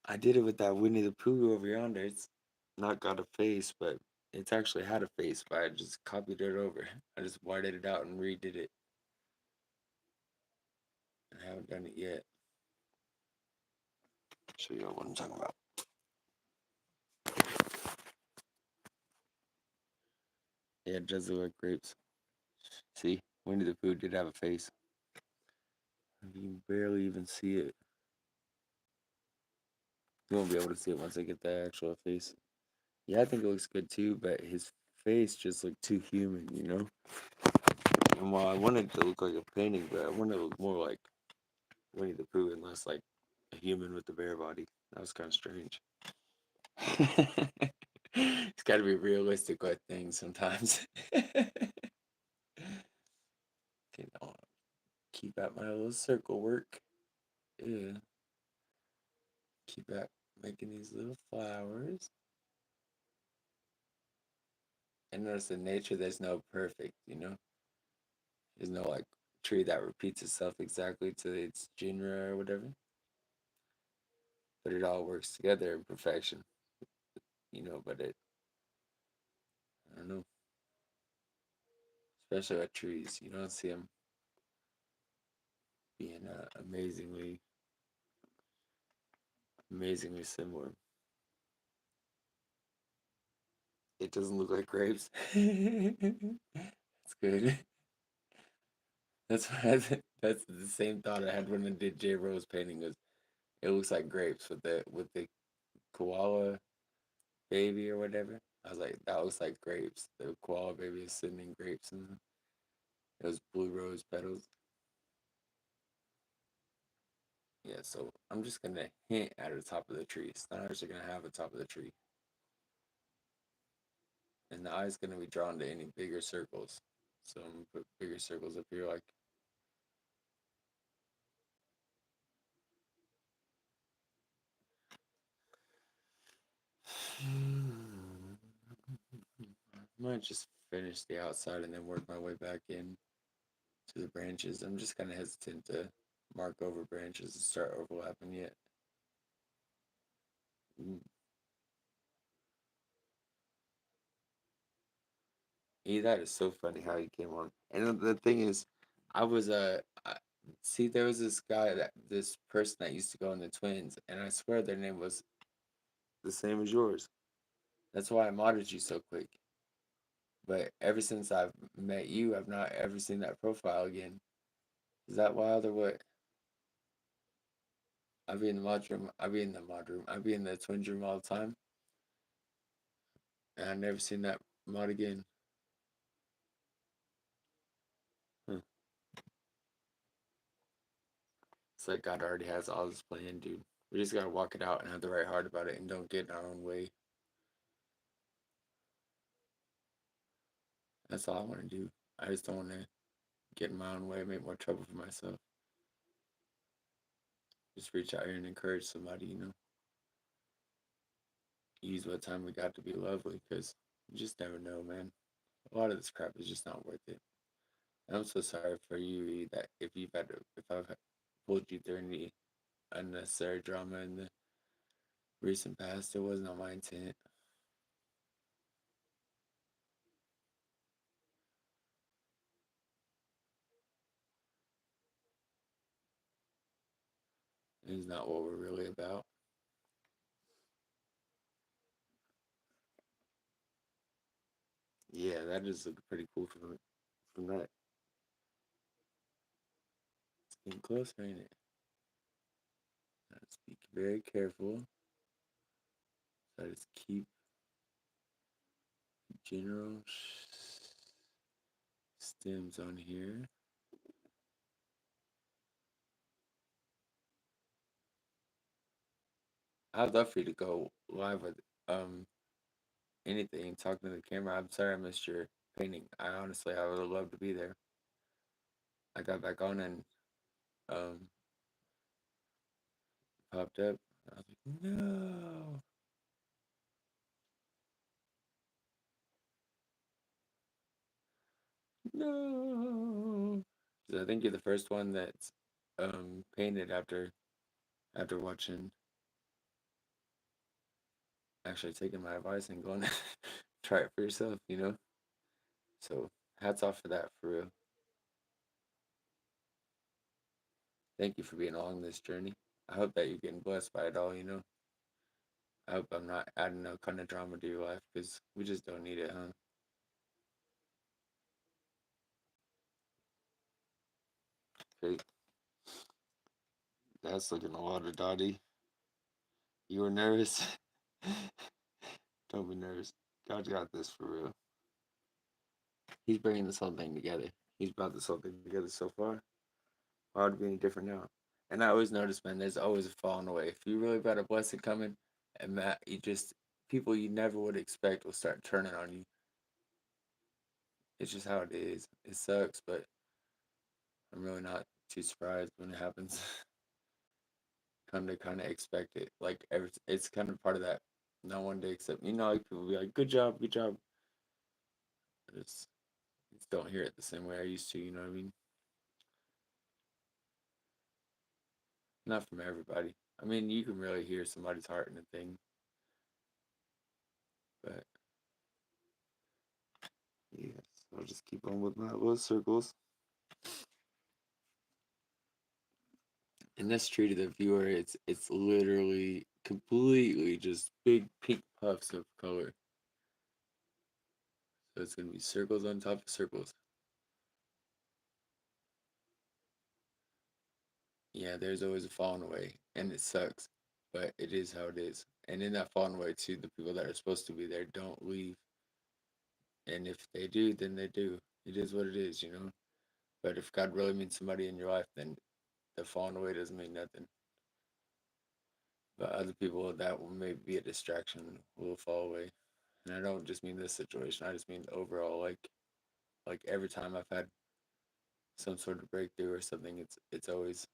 I did it with that Winnie the Pooh over yonder. It's not got a face, but it's actually had a face, but I just copied it over. I just whited it out and redid it. I haven't done it yet. Show you what I'm talking about. Yeah, it does look like grapes. See, Winnie the Pooh did have a face. You can barely even see it. You won't be able to see it once I get the actual face. Yeah, I think it looks good too, but his face just looked too human. And while I wanted it to look like a painting, but I wanted it to look more like Winnie the Pooh and less like a human with a bear body. That was kind of strange. It's got to be realistic with things sometimes. Okay, now keep at my little circle work. Yeah, keep at making these little flowers. And notice in nature, there's no perfect. There's no like tree that repeats itself exactly to its genre or whatever. But it all works together in perfection. But I don't know, especially with trees, you don't see them being amazingly similar. It doesn't look like grapes. That's good. That's the same thought I had when I did J Rose painting. It looks like grapes with the koala baby or whatever. I was like, that looks like grapes. The koala baby is sitting in grapes and those blue rose petals. Yeah, so I'm just gonna hint at the top of the tree. It's not actually gonna have a top of the tree. And the eye's gonna be drawn to any bigger circles. So I'm gonna put bigger circles up here like I might just finish the outside and then work my way back in to the branches. I'm just kind of hesitant to mark over branches and start overlapping yet. Mm. That is so funny how you came on. And the thing is, I was see there was this person that used to go in the Twins, and I swear their name was the same as yours. That's why I modded you so quick. But ever since I've met you, I've not ever seen that profile again. Is that wild or what? I be in the mod room. I be in the mod room. I be in the Twins room all the time, and I never seen that mod again. Huh. It's like God already has all this planned, dude. We just gotta walk it out and have the right heart about it, and don't get in our own way. That's all I want to do. I just don't want to get in my own way, make more trouble for myself. Just reach out here and encourage somebody, Use what time we got to be lovely, because you just never know, man. A lot of this crap is just not worth it. And I'm so sorry for you, that if I've pulled you through any unnecessary drama in the recent past, it was not my intent. It's not what we're really about. Yeah, that is looking pretty cool from that. It's getting closer, ain't it? Let's be very careful. So I just keep general stems on here. I'd love for you to go live with anything, talking to the camera. I'm sorry I missed your painting. I would have loved to be there. I got back on and um popped up. I was like, no, no. 'Cause I think you're the first one that's painted after watching, actually taking my advice and going try it for yourself. So hats off for that, for real. Thank you for being along this journey. I hope that you're getting blessed by it all. I hope I'm not adding no kind of drama to your life, because we just don't need it, huh? Okay, that's looking a lot of Dottie. You were nervous? Don't be nervous. God's got this for real. He's bringing this whole thing together. He's brought this whole thing together so far. Why would it be any different now? And I always notice, man, there's always a falling away. If you really got a blessing coming, and Matt, people you never would expect will start turning on you. It's just how it is. It sucks, but I'm really not too surprised when it happens. Come to kind of expect it. Like it's kind of part of that. Not one day except like people be like, "Good job, good job." I just don't hear it the same way I used to. You know what I mean? Not from everybody. I mean, you can really hear somebody's heart in a thing, but yes, I'll just keep on with my little circles. And that's true to the viewer. It's literally completely just big pink puffs of color. So it's gonna be circles on top of circles. Yeah, there's always a falling away, and it sucks, but it is how it is. And in that falling away too, the people that are supposed to be there don't leave. And if they do, then they do. It is what it is, you know. But if God really means somebody in your life, then the falling away doesn't mean nothing. But other people that will maybe be a distraction will fall away. And I don't just mean this situation. I just mean overall, like every time I've had some sort of breakthrough or something, it's always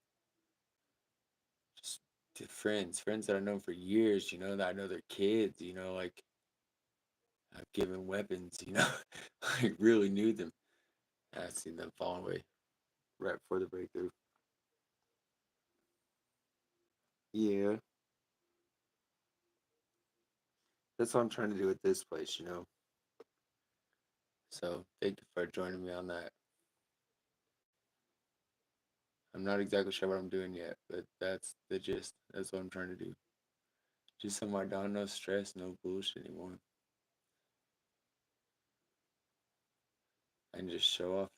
just friends that I've known for years. You know that I know their kids. You know, like I've given weapons. You know, I really knew them. And I've seen them fall away right before the breakthrough. Yeah, that's what I'm trying to do with this place. You know. So thank you for joining me on that. I'm not exactly sure what I'm doing yet, but that's the gist. That's what I'm trying to do. Just somewhere down, no stress, no bullshit anymore. And just show off.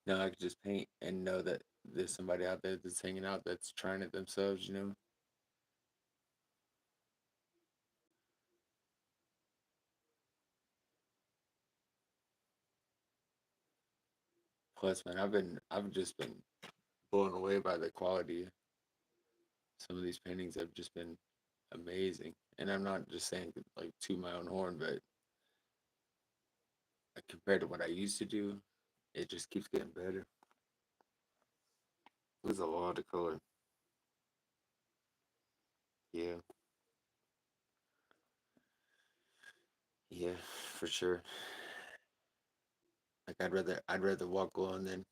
No, I could just paint and know that there's somebody out there that's hanging out that's trying it themselves, you know? Plus, man, I've just been blown away by the quality. Some of these paintings have just been amazing. And I'm not just saying like to my own horn, but compared to what I used to do, it just keeps getting better. There's a lot of color. Yeah, yeah, for sure. Like I'd rather walk alone than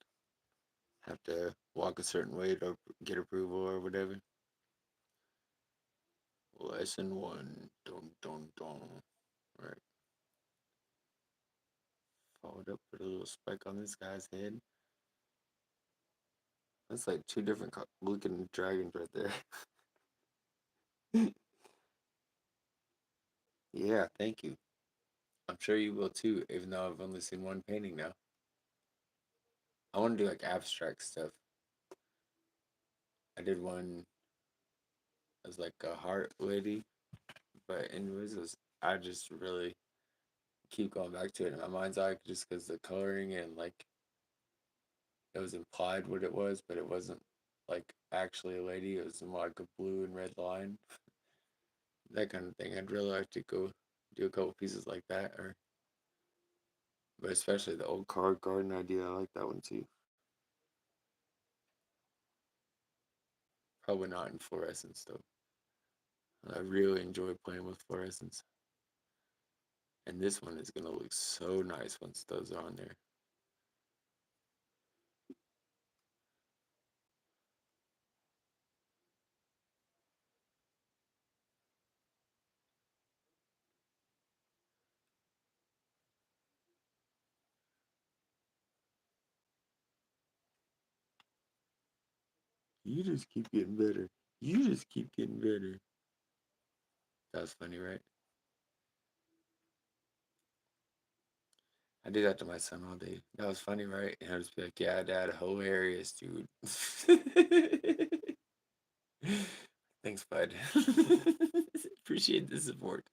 have to walk a certain way to get approval or whatever. Lesson one. Dun dun dun. Right. Followed up with a little speck on this guy's head. That's like two different looking dragons right there. Yeah, thank you. I'm sure you will too, even though I've only seen one painting now. I want to do like abstract stuff. I did one as like a heart lady, but anyways, I just really keep going back to it in my mind's eye just because the coloring and like it was implied what it was, but it wasn't like actually a lady. It was more like a blue and red line, that kind of thing. I'd really like to go do a couple pieces like that, or but especially the old card garden idea. I like that one too. Probably not in fluorescence though. I really enjoy playing with fluorescence, and this one is gonna look so nice once those are on there. You just keep getting better. You just keep getting better. That was funny, right? I do that to my son all day. That was funny, right? And I'll just be like, yeah, dad, hilarious, dude. Thanks, bud. Appreciate the support.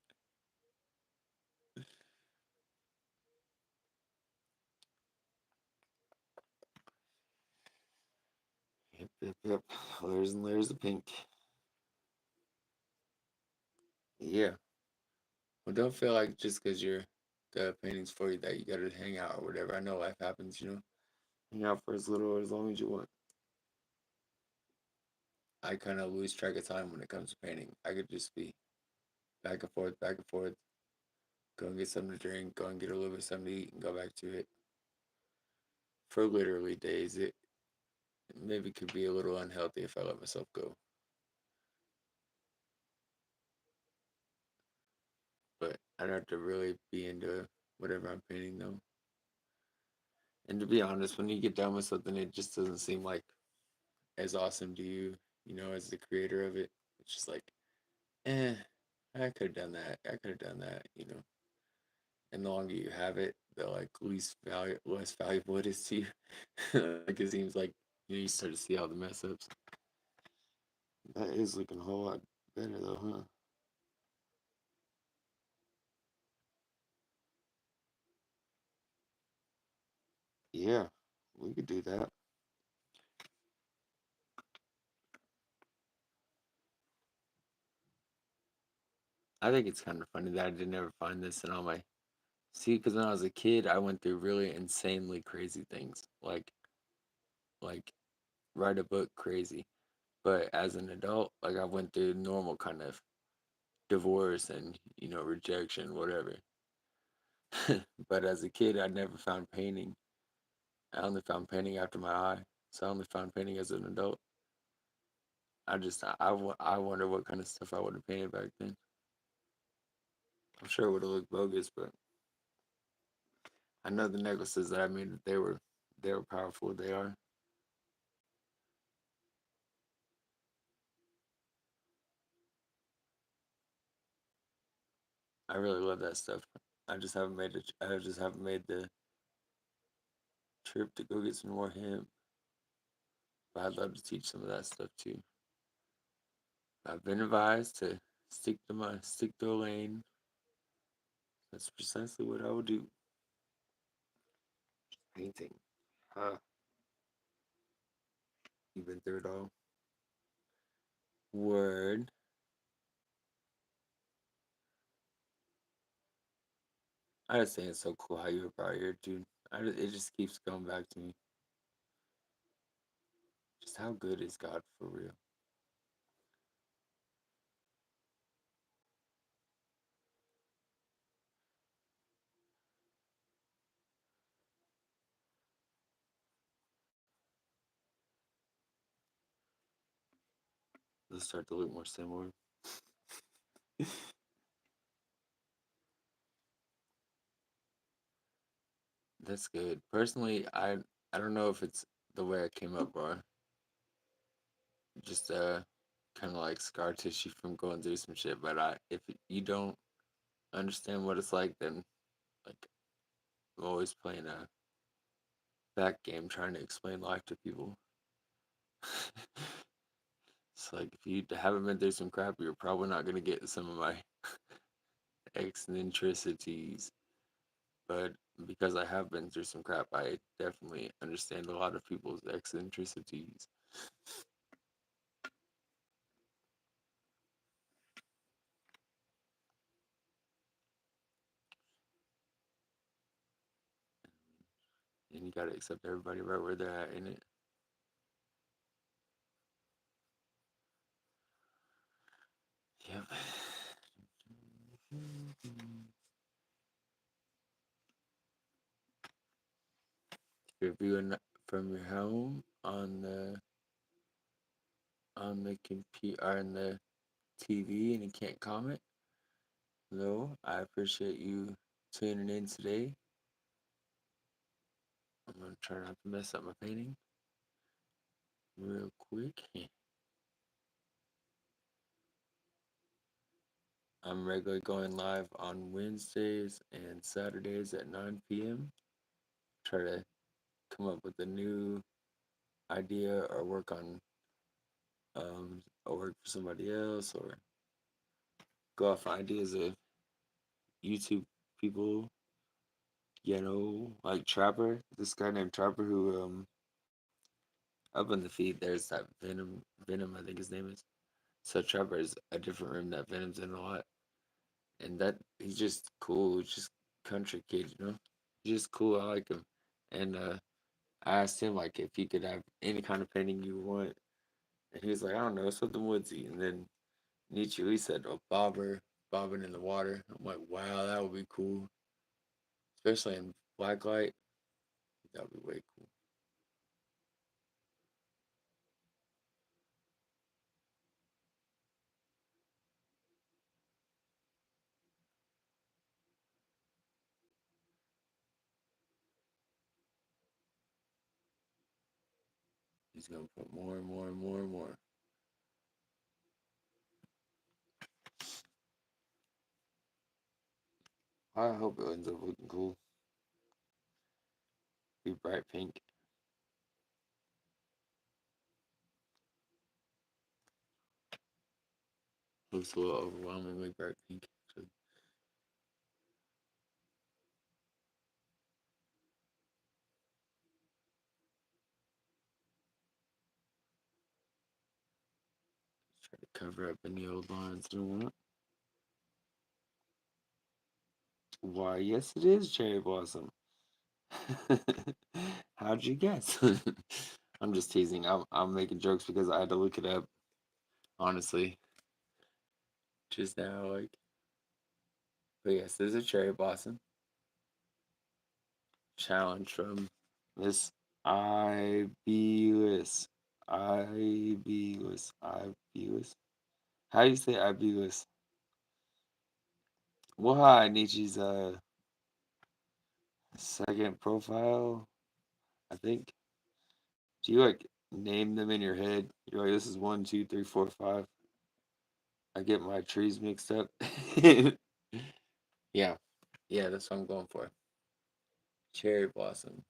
Yep, yep, yep. Layers and layers of pink. Yeah. Well, don't feel like just because you're the paintings for you that you gotta hang out or whatever. I know life happens, you know. Hang out for as little or as long as you want. I kind of lose track of time when it comes to painting. I could just be back and forth, go and get something to drink, go and get a little bit of something to eat, and go back to it for literally days. It maybe could be a little unhealthy if I let myself go, but I'd have to really be into whatever I'm painting though. And to be honest, when you get done with something, it just doesn't seem like as awesome to you, you know, as the creator of it. It's just like, eh, I could have done that. I could have done that, you know. And the longer you have it, the like less valuable it is to you. Like it seems like you start to see all the mess ups. That is looking a whole lot better though, huh? Yeah, we could do that. I think it's kind of funny that I did never find this in all my. See, because when I was a kid, I went through really insanely crazy things, like write a book crazy. But as an adult, like I went through normal kind of divorce and rejection, whatever. But as a kid, I never found painting. I only found painting after my eye, so I only found painting as an adult. I wonder what kind of stuff I would have painted back then. I'm sure it would have looked bogus, but I know the necklaces that I made that they were powerful. They are. I really love that stuff. I just haven't made the trip to go get some more hemp. But I'd love to teach some of that stuff too. I've been advised to stick to a lane. That's precisely what I would do. Painting. Huh. You've been through it all. Word. I just think it's so cool how you were brought here, dude. It just keeps coming back to me. Just how good is God for real? Let's start to look more similar. That's good. Personally, I don't know if it's the way I came up or just kind of like scar tissue from going through some shit. But if you don't understand what it's like, then like I'm always playing a back game trying to explain life to people. It's like if you haven't been through some crap, you're probably not gonna get some of my eccentricities. But because I have been through some crap, I definitely understand a lot of people's eccentricities. And you gotta accept everybody right where they're at in it. Yep. If you're viewing from your home on the computer or on the TV and you can't comment, hello, I appreciate you tuning in today. I'm gonna try not to mess up my painting real quick. I'm regularly going live on Wednesdays and Saturdays at 9 p.m. Try to come up with a new idea or work for somebody else or go off ideas of YouTube people, like Trapper. This guy named Trapper who up in the feed there's that Venom I think his name is. So Trapper is a different room that Venom's in a lot. And that he's just cool, just country kid. He's just cool. I like him. And I asked him like if he could have any kind of painting you want. And he was like, I don't know, something woodsy. And then Nietzsche he said, "Oh, bobbing in the water." I'm like, wow, that would be cool, especially in black light. That would be way cool. He's gonna put more and more and more and more. I hope it ends up looking cool. Be bright pink. Looks a little overwhelmingly bright pink. So Cover up any old lines I don't want. Why, yes, it is cherry blossom. How'd you guess? I'm just teasing. I'm making jokes because I had to look it up. Honestly, just now, like. But yes, there's a cherry blossom challenge from Miss Ibis. Ibis. Ibis. How do you say Ibis? Well, hi, Nietzsche's second profile, I think. Do you like name them in your head? You're like, this is one, two, three, four, five. I get my trees mixed up. Yeah, yeah, that's what I'm going for. Cherry blossom.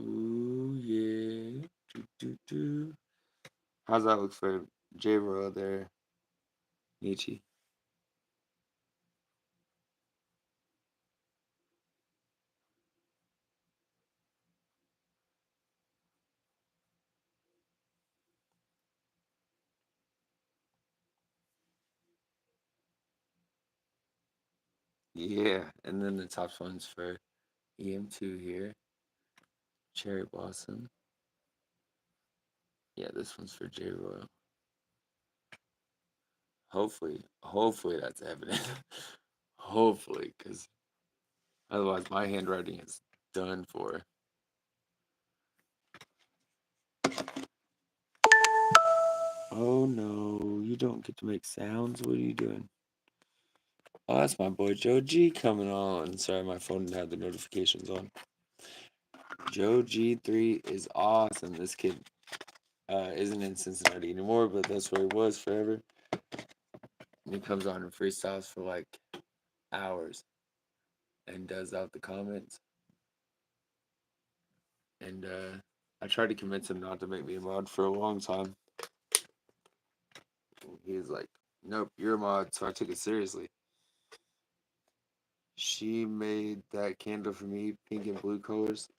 Ooh, yeah. Do, do, do. How's that look for J Royal there, Nietzsche? Yeah, and then the top one's for EM2 here. Cherry blossom. Yeah, this one's for J Royal. Hopefully that's evident. Hopefully, because otherwise my handwriting is done for. Oh no, you don't get to make sounds. What are you doing? Oh, that's my boy Joe G coming on. Sorry, my phone didn't have the notifications on. Joe G3 is awesome. This kid isn't in Cincinnati anymore, but that's where he was forever. And he comes on and freestyles for like hours and does out the comments. And I tried to convince him not to make me a mod for a long time. He was like, "Nope, you're a mod." So I took it seriously. She made that candle for me, pink and blue colors.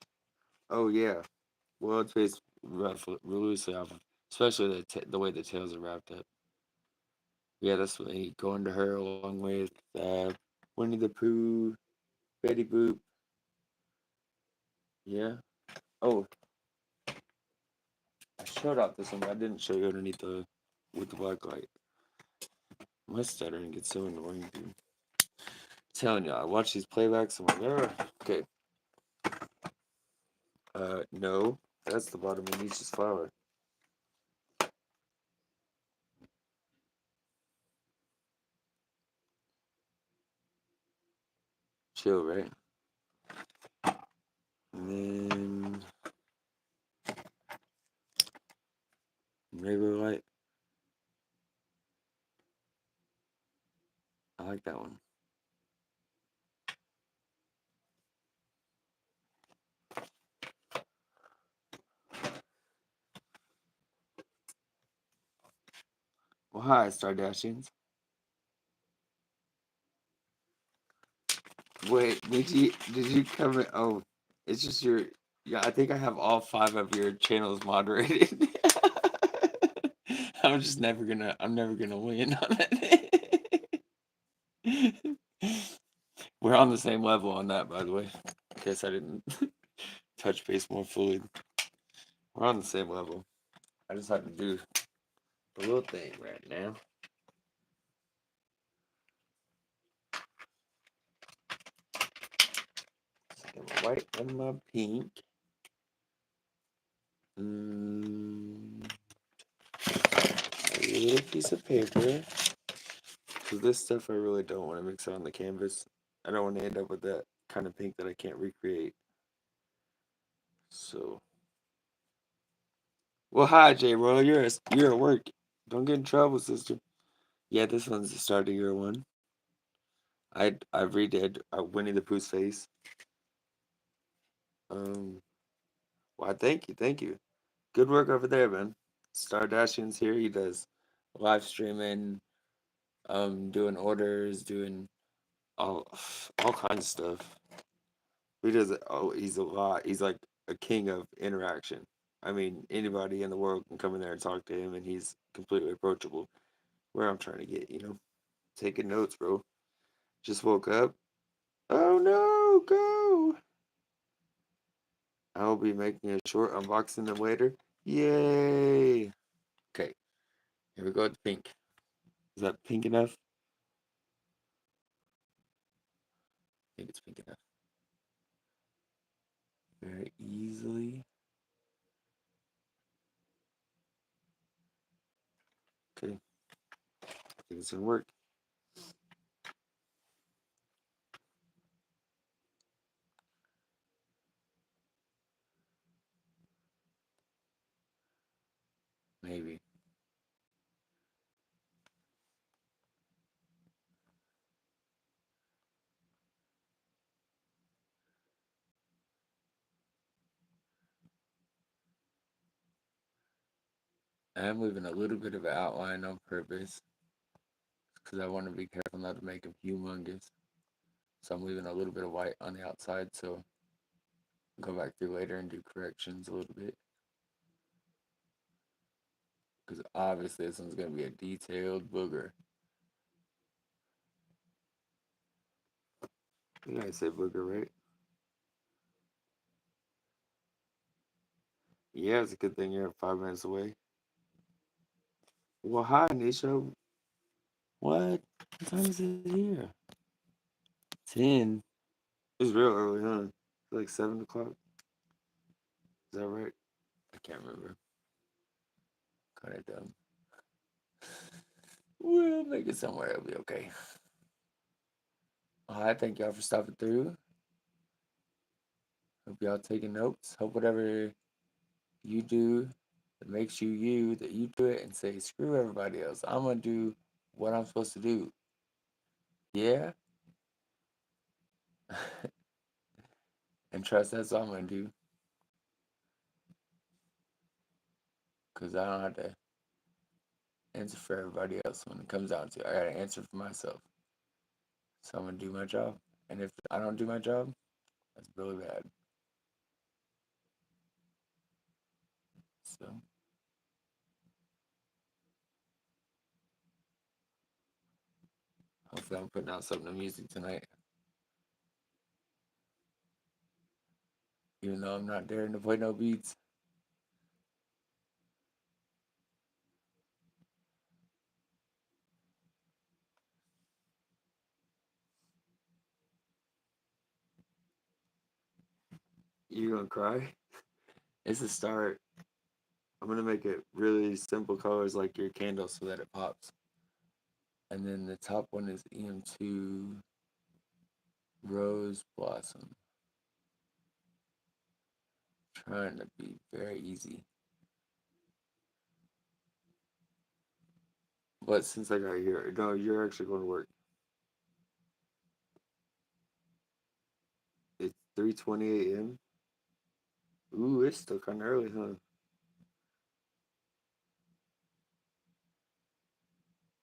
Oh yeah, well it's based loosely off of, especially the way the tails are wrapped up. Yeah, that's what he going to her along with Winnie the Pooh, Betty Boop. Yeah. Oh, I showed off this one, but I didn't show you underneath the with the black light. My stuttering gets so annoying, dude. Telling you, I watch these playbacks. I'm like, ugh. Okay. No, that's the bottom of Nietzsche's flower. Chill, right? And then regular light. I like that one. Well, hi, Stardashians. Wait, did you cover? Oh, it's just your. Yeah, I think I have all five of your channels moderated. I'm never gonna win on it. We're on the same level on that, by the way. I guess I didn't touch base more fully. We're on the same level. I just have to do a little thing right now. Get my white and my pink. A little piece of paper. So this stuff I really don't want to mix on the canvas. I don't want to end up with that kind of pink that I can't recreate. So, well, hi J Royal, you're at work. Don't get in trouble, sister. Yeah, this one's the start of year one. I redid Winnie the Pooh's face. Um, well, thank you. Good work over there, man. Stardashian's here. He does live streaming, doing orders, doing all all kinds of stuff. He does it. Oh, he's a lot. He's like a king of interaction. I mean, anybody in the world can come in there and talk to him, and he's completely approachable. Where I'm trying to get, taking notes, bro. Just woke up. Oh no, go! I'll be making a short unboxing them later. Yay! Okay, here we go with the pink. Is that pink enough? I think it's pink enough. Very easily. Okay, I think it's gonna work. Maybe. I'm leaving a little bit of an outline on purpose because I want to be careful not to make them humongous. So I'm leaving a little bit of white on the outside, so I'll go back through later and do corrections a little bit. Because obviously this one's going to be a detailed booger. You guys say booger, right? Yeah, it's a good thing you're 5 minutes away. Well, hi, Nisha. What? What time is it here? 10. It's real early, huh? It's like 7 o'clock. Is that right? I can't remember. Kind of dumb. We'll make it somewhere. It'll be okay. All right, thank y'all for stopping through. Hope y'all taking notes. Hope whatever you do that makes you you, that you do it and say, screw everybody else. I'm going to do what I'm supposed to do. Yeah? And trust that's all I'm going to do. Because I don't have to answer for everybody else when it comes down to it. I got to answer for myself. So I'm going to do my job. And if I don't do my job, that's really bad. So, hopefully I'm putting out something amusing tonight. Even though I'm not daring to play no beats. You're going to cry? It's a start. I'm going to make it really simple colors like your candle so that it pops. And then the top one is EM2 Rose Blossom. Trying to be very easy. But since I got here, no, you're actually going to work. It's 3:20 a.m. Ooh, it's still kind of early, huh?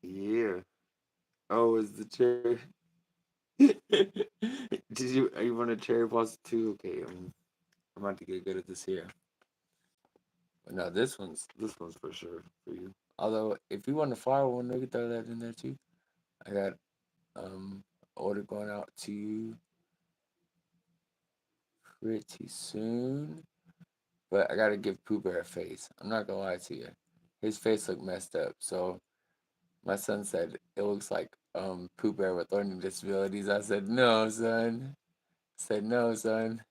Yeah. Oh, is the cherry? Did you want a cherry blossom too? Okay, I'm about to get good at this here. But no, this one's for sure for you. Although, if you want a flower one, we could throw that in there too. I got order going out to you pretty soon. But I gotta give Pooh Bear a face. I'm not gonna lie to you. His face looked messed up. So my son said it looks like Pooh Bear with learning disabilities. I said no, son. I said no, son.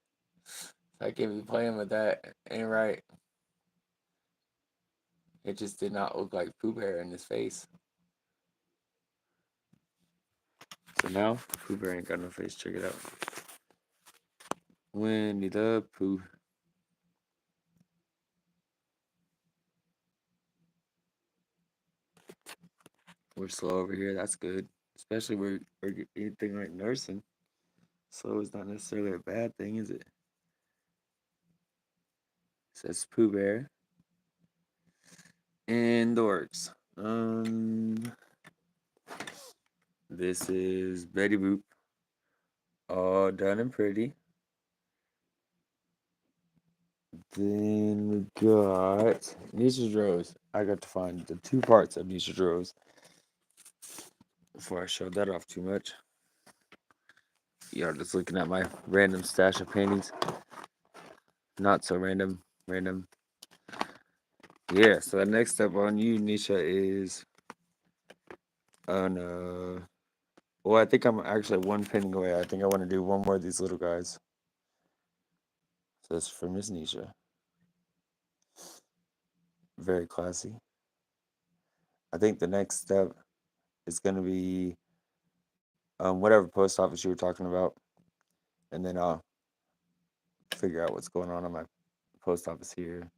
I can't be playing with that. Ain't right. It just did not look like Pooh Bear in his face. So now Pooh Bear ain't got no face. Check it out. Winnie the Pooh. We're slow over here. That's good. Especially we're anything like nursing. Slow is not necessarily a bad thing, is it? Says Pooh Bear. And the works. This is Betty Boop. All done and pretty. Then we got Nisha's Rose. I got to find the two parts of Nisha's Rose before I showed that off too much. Y'all just looking at my random stash of paintings. Not so random. Random. Yeah, so the next step on you, Nisha, is on well, I think I'm actually one painting away. I think I want to do one more of these little guys. So that's for Miss Nisha. Very classy. I think the next step is gonna be whatever post office you were talking about, and then I'll figure out what's going on my post office here.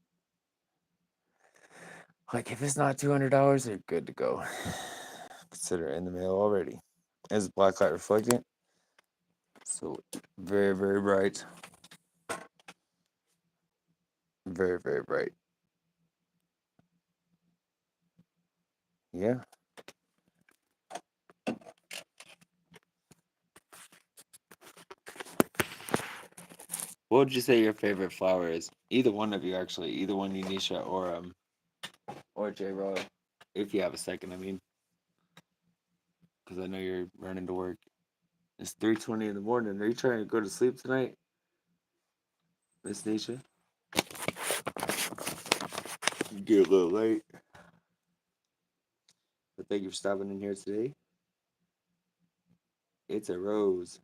Like if it's not $200, they're good to go. Consider it in the mail already. It's blacklight reflectant, so very very bright, very very bright. Yeah. What would you say your favorite flower is? Either one of you, actually. Either one, you, Nisha, or J. Roy. If you have a second, I mean, because I know you're running to work. It's 3:20 in the morning. Are you trying to go to sleep tonight, Miss Nisha? You get a little late. But thank you for stopping in here today. It's a rose.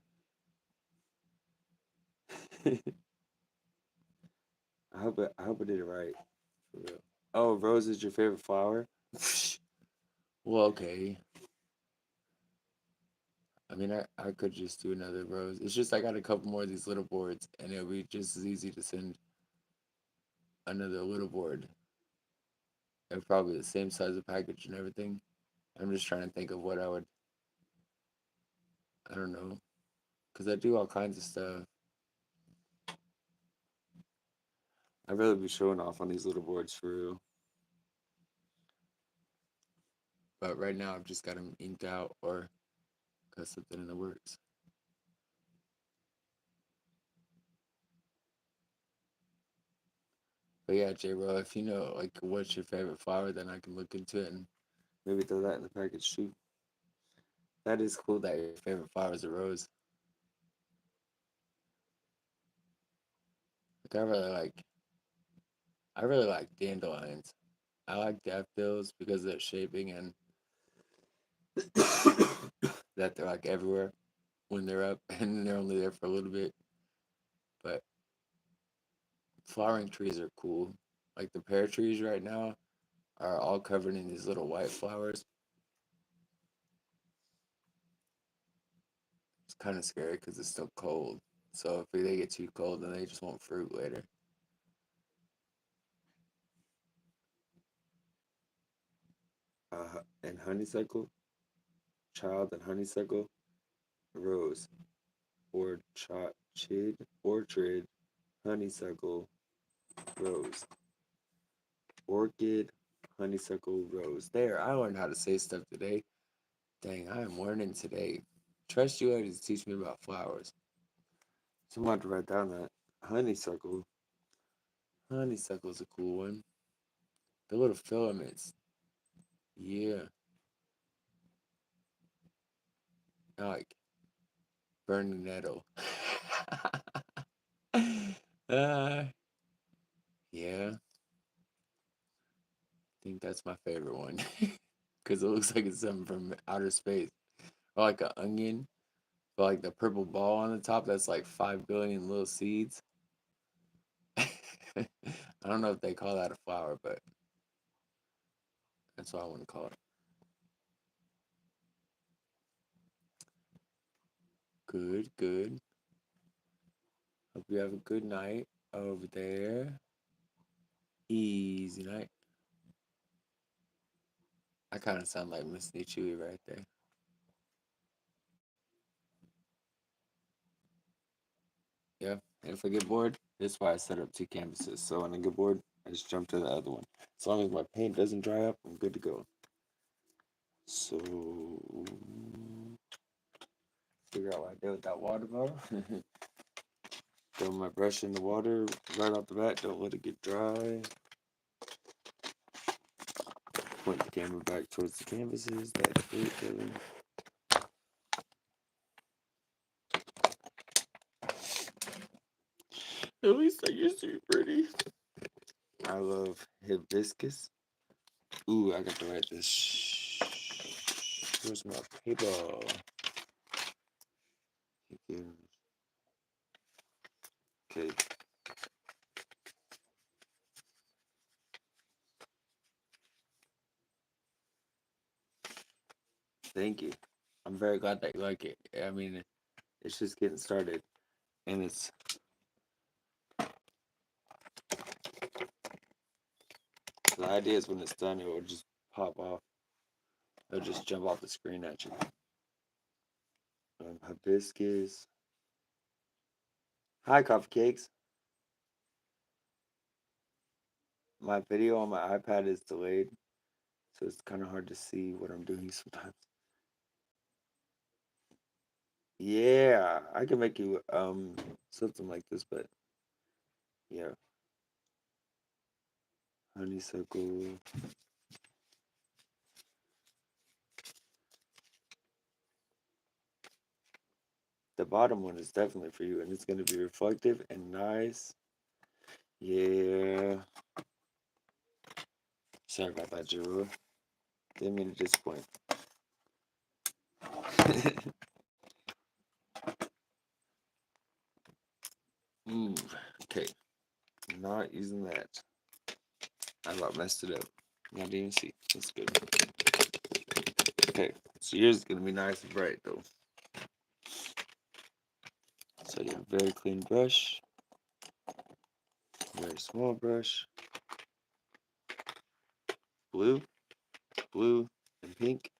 I hope I did it right. For real. Oh, rose is your favorite flower? Well, okay. I mean, I could just do another rose. It's just I got a couple more of these little boards, and it'll be just as easy to send another little board. They're probably the same size of package and everything. I'm just trying to think of what I don't know, because I do all kinds of stuff. I'd rather be showing off on these little boards for real. But right now, I've just got them inked out or got something in the works. But yeah, J Ro, if you know like what's your favorite flower, then I can look into it and maybe throw that in the package too. That is cool that your favorite flower is a rose. Like I really like dandelions. I like daffodils because of their shaping and that they're like everywhere when they're up and they're only there for a little bit. But flowering trees are cool. Like the pear trees right now are all covered in these little white flowers. It's kind of scary because it's still cold. So if they get too cold, then they just want fruit later. And honeysuckle, child and honeysuckle, rose, orchard, honeysuckle, rose, orchid, honeysuckle, rose. There, I learned how to say stuff today. Dang, I am learning today. Trust you to teach me about flowers. So I'm about to write down that honeysuckle. Honeysuckle's a cool one. The little filaments. Yeah. I like burning nettle. uh, yeah. I think that's my favorite one. Because it looks like it's something from outer space. Or like an onion. But like the purple ball on the top, that's like 5 billion little seeds. I don't know if they call that a flower, but that's what I want to call it. Good, good. Hope you have a good night over there. Easy night. I kind of sound like Miss Nichui right there. Yeah. And if I get bored, that's why I set up two canvases. So when I get bored, I just jump to the other one. As long as my paint doesn't dry up, I'm good to go. So figure out what I did with that water bottle. Throw my brush in the water right off the bat. Don't let it get dry. Point the camera back towards the canvases. That's great, Kevin. At least I used to be pretty. I love hibiscus. Ooh, I got to write this. Where's my paper? Okay. Thank you. I'm very glad that you like it. I mean, it's just getting started. And it's the idea is when it's done, it will just pop off. It'll just jump off the screen at you. Hibiscus. Hi, coffee cakes. My video on my iPad is delayed, so it's kind of hard to see what I'm doing sometimes. Yeah, I can make you something like this, but yeah. Honeysuckle. The bottom one is definitely for you, and it's gonna be reflective and nice. Yeah. Sorry about that, Jiro. Didn't mean to disappoint. Okay. Not using that. I about messed it up. Not even see. That's good. Okay. So yours is gonna be nice and bright though. So yeah, very clean brush. Very small brush. Blue, blue, and pink.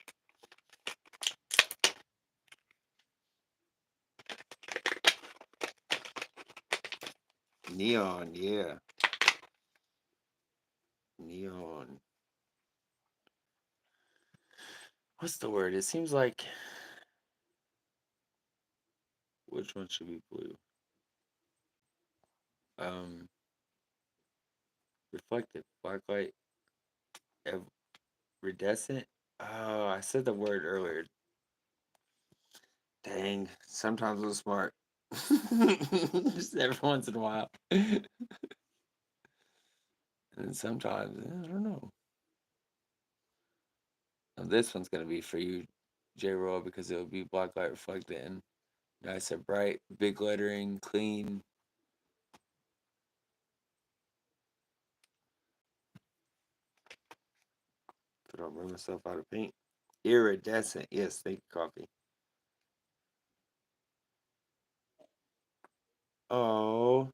Neon, yeah. Neon. What's the word? It seems like which one should be blue? Reflective, black light, iridescent. Oh, I said the word earlier. Dang, sometimes I'm smart. Just every once in a while. And sometimes, I don't know. Now, this one's going to be for you, J Roll, because it'll be black light reflected and nice and bright, big lettering, clean. I don't run myself out of paint. Iridescent. Yes, thank you, coffee. Oh,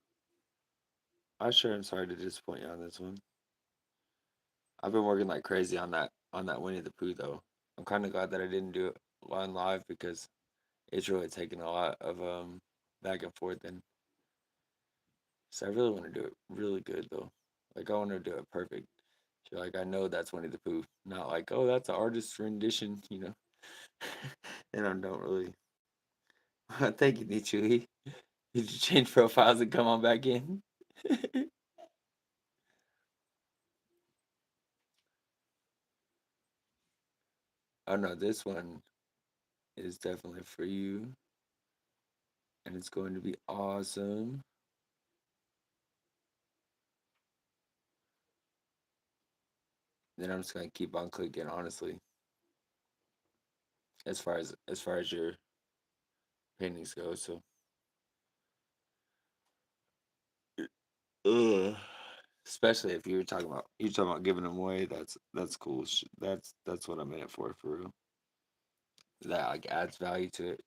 I sure am sorry to disappoint you on this one. I've been working like crazy on that Winnie the Pooh though. I'm kind of glad that I didn't do it on live because it's really taking a lot of back and forth, and so I really want to do it really good though. Like I want to do it perfect. So, like I know that's Winnie the Pooh, not like oh that's an artist's rendition, you know. And I don't really. Thank you, Nichui. Did you change profiles and come on back in? Oh no, this one is definitely for you, and it's going to be awesome. Then I'm just gonna keep on clicking, honestly. As far as your paintings go, so ugh. Especially if you're talking about giving them away, that's cool. That's what I'm in it for real. That like adds value to it.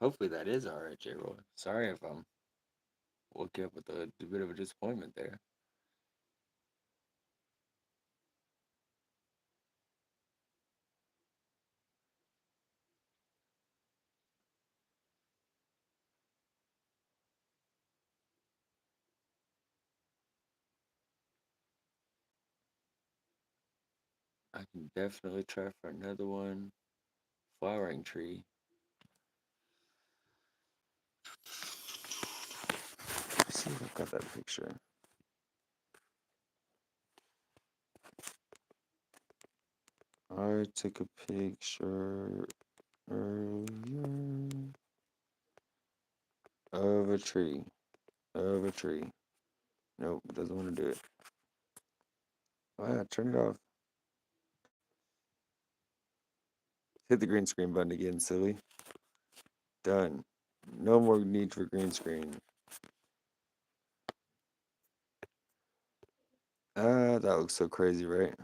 Hopefully that is all right, J Roy. Sorry if I'm woke you up with a bit of a disappointment there. I can definitely try for another one. Flowering tree. Let's see if I've got that picture. I took a picture earlier of a tree. Of a tree. Nope, doesn't want to do it. Oh yeah, turn it off. Hit the green screen button again, silly. Done. No more need for green screen. Ah, that looks so crazy, right?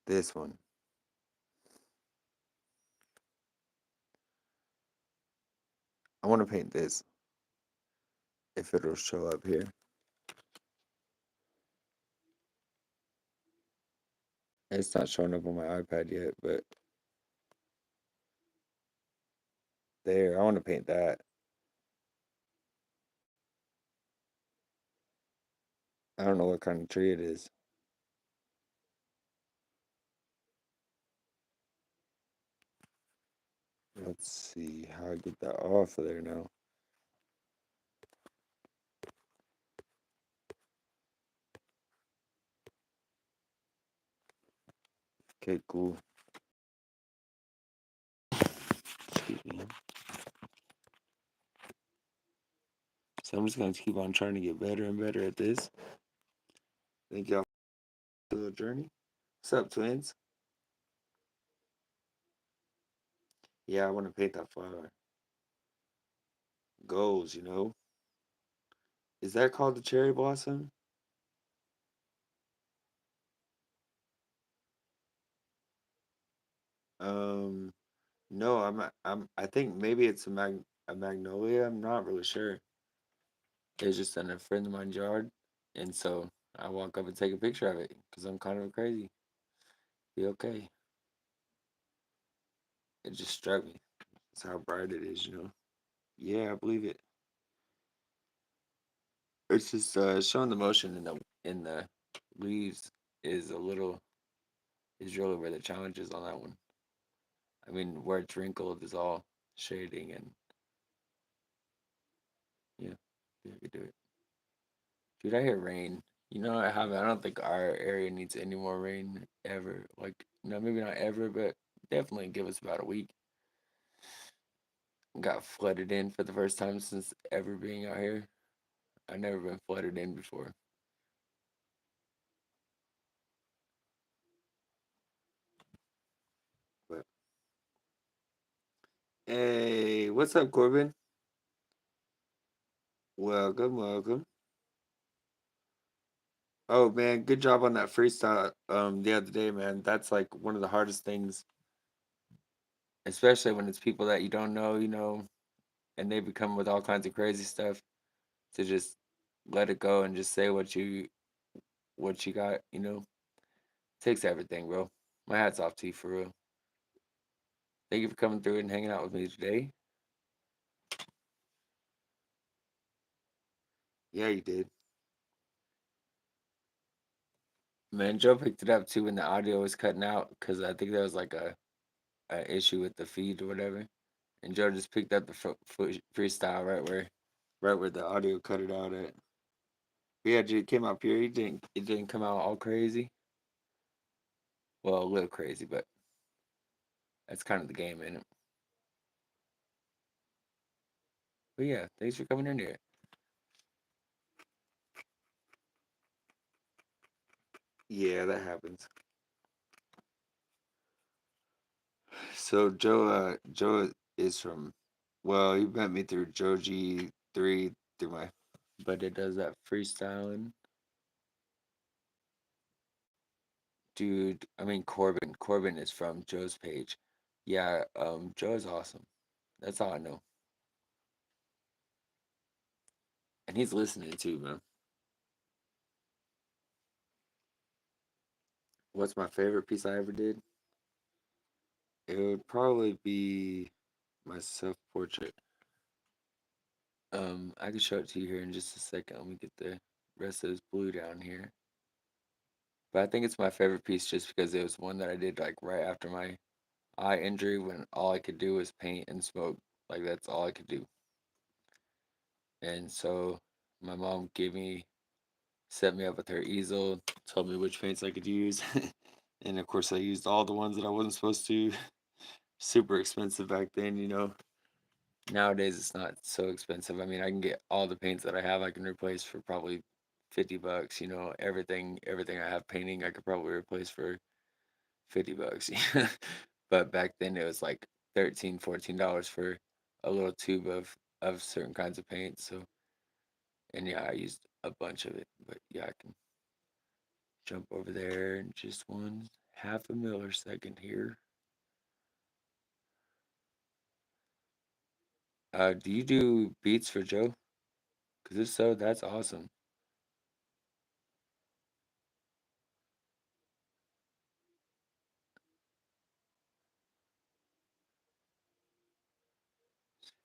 This one. I want to paint this. If it'll show up here. It's not showing up on my iPad yet, but there, I want to paint that. I don't know what kind of tree it is. Let's see how I get that off of there now. Okay, cool. Excuse me. So I'm just gonna keep on trying to get better and better at this. Thank y'all for the journey. What's up, twins? Yeah, I want to paint that flower. Goals, you know. Is that called the cherry blossom? Um, no, I think maybe it's a magnolia. I'm not really sure. It's just in a friend of mine's yard, and so I walk up and take a picture of it because I'm kind of crazy. Be okay. It just struck me. It's how bright it is, you know. Yeah, I believe it. It's just showing the motion in the leaves is a little is really where the challenge is on that one. I mean, where it's wrinkled is all shading and yeah, yeah, we do it. Dude, I hear rain. You know, I don't think our area needs any more rain ever. Like, no, maybe not ever, but definitely give us about a week. Got flooded in for the first time since ever being out here. I've never been flooded in before. But hey, what's up, Corbin? Welcome, welcome. Oh man, good job on that freestyle the other day, man. That's like one of the hardest things, especially when it's people that you don't know, and they become with all kinds of crazy stuff to just let it go and just say what you got. Takes everything, bro. My hat's off to you for real. Thank you for coming through and hanging out with me today. Yeah, you did. Man, Joe picked it up too when the audio was cutting out because I think there was like a issue with the feed or whatever. And Joe just picked up the freestyle right where the audio cut it out at. But yeah, dude, it came out pure. It didn't come out all crazy. Well, a little crazy, but that's kind of the game, in it? But yeah, thanks for coming in here. Yeah, that happens. So Joe is from, well, he met me through Joji 3 through my, but it does that freestyling. Dude, I mean Corbin. Corbin is from Joe's page. Yeah, Joe is awesome. That's all I know. And he's listening too, man. What's my favorite piece I ever did? It would probably be my self portrait. I can show it to you here in just a second. Let me get the rest of this blue down here. But I think it's my favorite piece just because it was one that I did like right after my eye injury when all I could do was paint and smoke. Like that's all I could do. And so my mom set me up with her easel, told me which paints I could use. And of course I used all the ones that I wasn't supposed to. Super expensive back then, you know. Nowadays it's not so expensive. I mean, I can get all the paints that I have I can replace for probably $50, you know, everything I have painting I could probably replace for $50. But back then it was like 13, $14 for a little tube of certain kinds of paint. So and yeah, I used a bunch of it. But yeah, I can jump over there in just one half a millisecond here. Do you do beats for Joe? Because if so, that's awesome.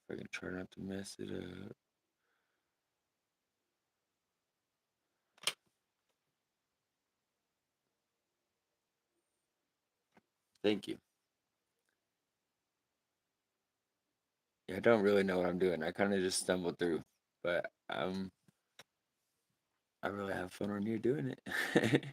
If I can try not to mess it up. Thank you. Yeah, I don't really know what I'm doing. I kind of just stumbled through, but I really have fun when you're doing it.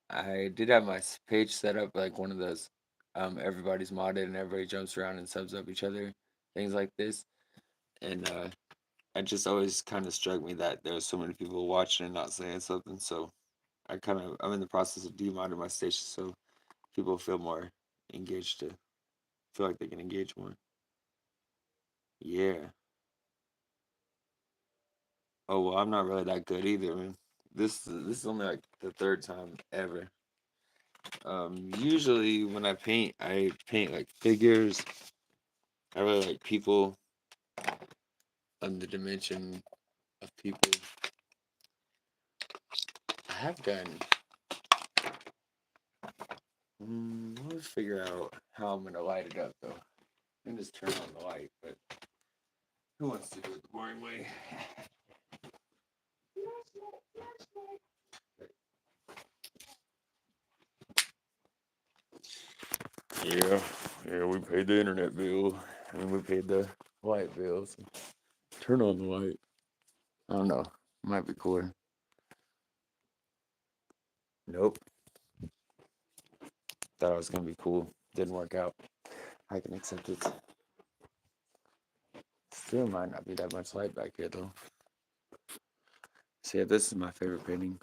I did have my page set up like one of those, everybody's modded and everybody jumps around and subs up each other, things like this. And it just always kind of struck me that there was so many people watching and not saying something. So I'm in the process of demodding my station so people feel more engaged to feel like they can engage more. Yeah. Oh well, I'm not really that good either, man. This is only like the third time ever. Usually when I paint like figures. I really like people on the dimension of people. I have done. Let me figure out how I'm gonna light it up though. I can just turn on the light, but who wants to do it the boring way? Yeah, yeah, we paid the internet bill and we paid the light bill. So turn on the light. I don't know. Might be cooler. Nope. Thought it was gonna be cool. Didn't work out. I can accept it. Still might not be that much light back here though. So yeah, this is my favorite painting.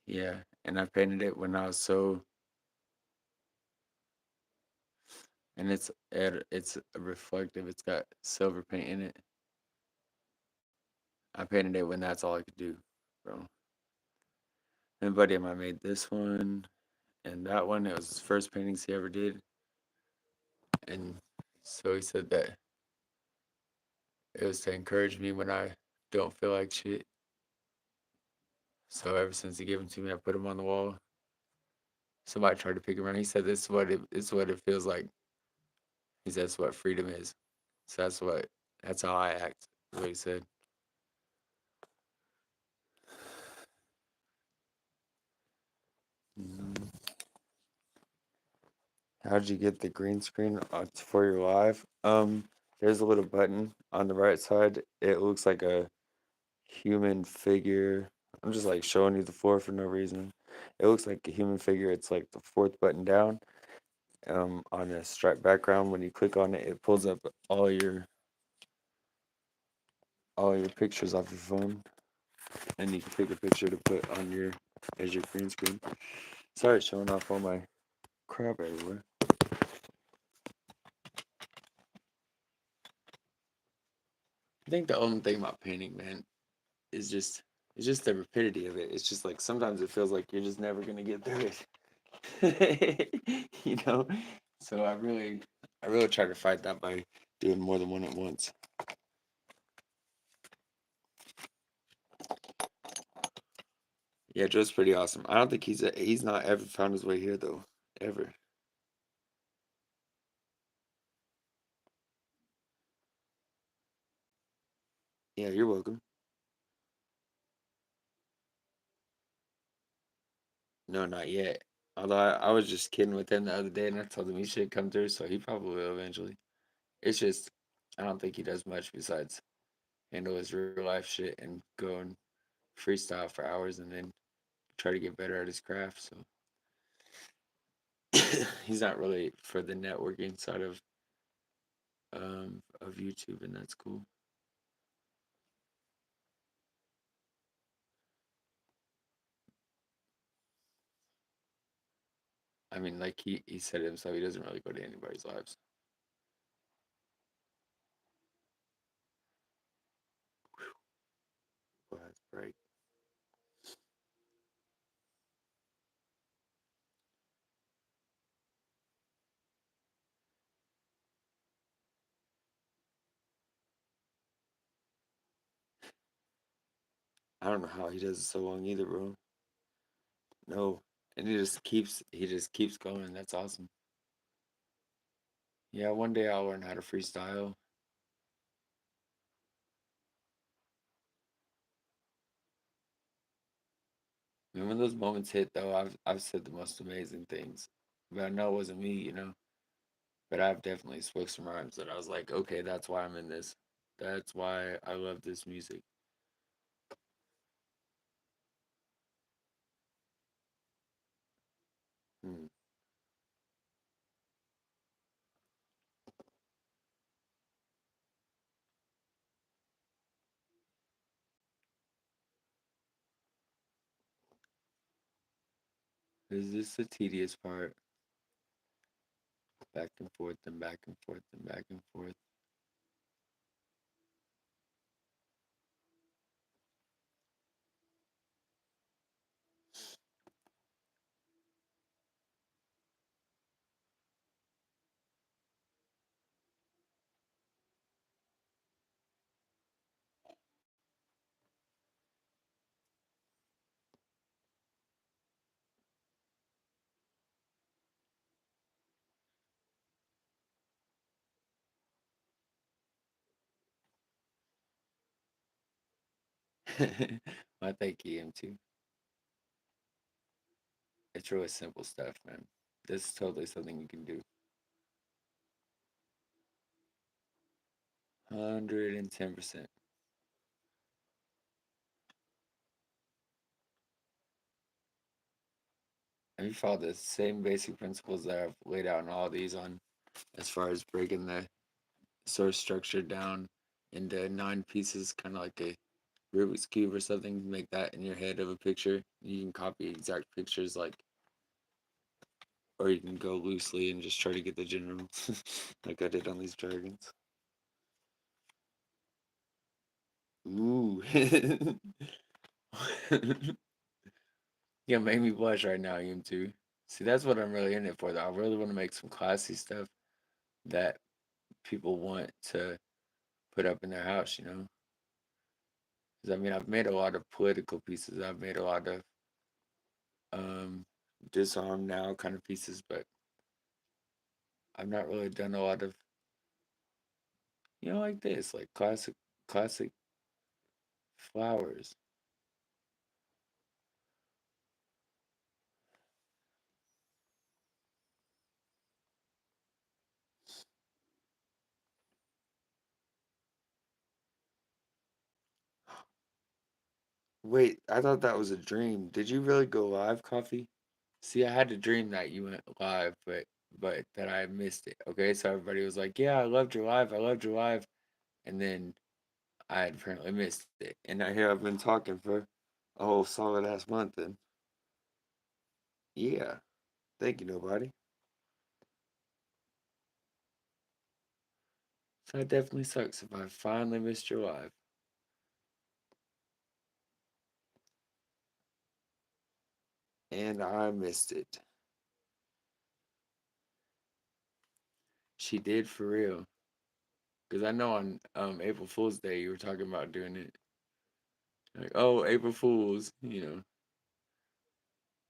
Yeah, and I painted it when I was so, and it's reflective. It's got silver paint in it. I painted it when that's all I could do, bro. And a buddy of mine made this one and that one. It was his first paintings he ever did, and so he said that it was to encourage me when I don't feel like shit. So ever since he gave them to me, I put them on the wall. Somebody tried to pick him around. He said this is what it feels like. He said that's what freedom is. So that's how I act. What he said. Mm. How'd you get the green screen for your live? There's a little button on the right side. It looks like a human figure. I'm just like showing you the floor for no reason. It looks like a human figure. It's like the fourth button down. On a striped background. When you click on it, it pulls up all your pictures off your phone, and you can pick a picture to put on your as your green screen. Sorry, showing off all my crap everywhere. I think the only thing about painting, man, is just it's just the rapidity of it. It's just like sometimes it feels like you're just never gonna get through it. You know? So I really try to fight that by doing more than one at once. Yeah, Joe's pretty awesome. I don't think he's not ever found his way here though, ever. Yeah, you're welcome. No, not yet. Although I was just kidding with him the other day, and I told him he should come through, so he probably will eventually. It's just I don't think he does much besides handle his real life shit and go and freestyle for hours, and then try to get better at his craft. So he's not really for the networking side of YouTube, and that's cool. I mean, like he said it himself, he doesn't really go to anybody's lives. Well, that's right. I don't know how he does it so long either, bro. No, and he just keeps going. That's awesome. Yeah, one day I'll learn how to freestyle. And when those moments hit, though, I've said the most amazing things, but I know it wasn't me, you know. But I've definitely spoke some rhymes that I was like, okay, that's why I'm in this. That's why I love this music. Hmm. Is this the tedious part? Back and forth and back and forth and back and forth. I thank you, too. It's really simple stuff, man. This is totally something you can do. 110%. And you follow the same basic principles that I've laid out in all these on as far as breaking the source structure down into nine pieces, kind of like a Rubik's Cube or something. Make that in your head of a picture. You can copy exact pictures, like, or you can go loosely and just try to get the general, like I did on these dragons. Ooh. Yeah, make me blush right now, you too. See, that's what I'm really in it for, though. I really want to make some classy stuff that people want to put up in their house, you know? Because I mean, I've made a lot of political pieces. I've made a lot of um, disarm now kind of pieces, but I've not really done a lot of, like this, like classic flowers. Wait, I thought that was a dream. Did you really go live, Coffee? See, I had a dream that you went live, but that I missed it. Okay, so everybody was like, "Yeah, I loved your live. I loved your live," and then I had apparently missed it. And now here I've been talking for a whole solid ass month, and yeah, thank you, nobody. So it definitely sucks if I finally missed your live, and I missed it. She did for real, because I know on April Fool's Day you were talking about doing it. Like, oh, April Fools, you know.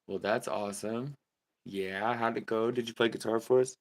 Well, that's awesome. Yeah, how'd it go? Did you play guitar for us?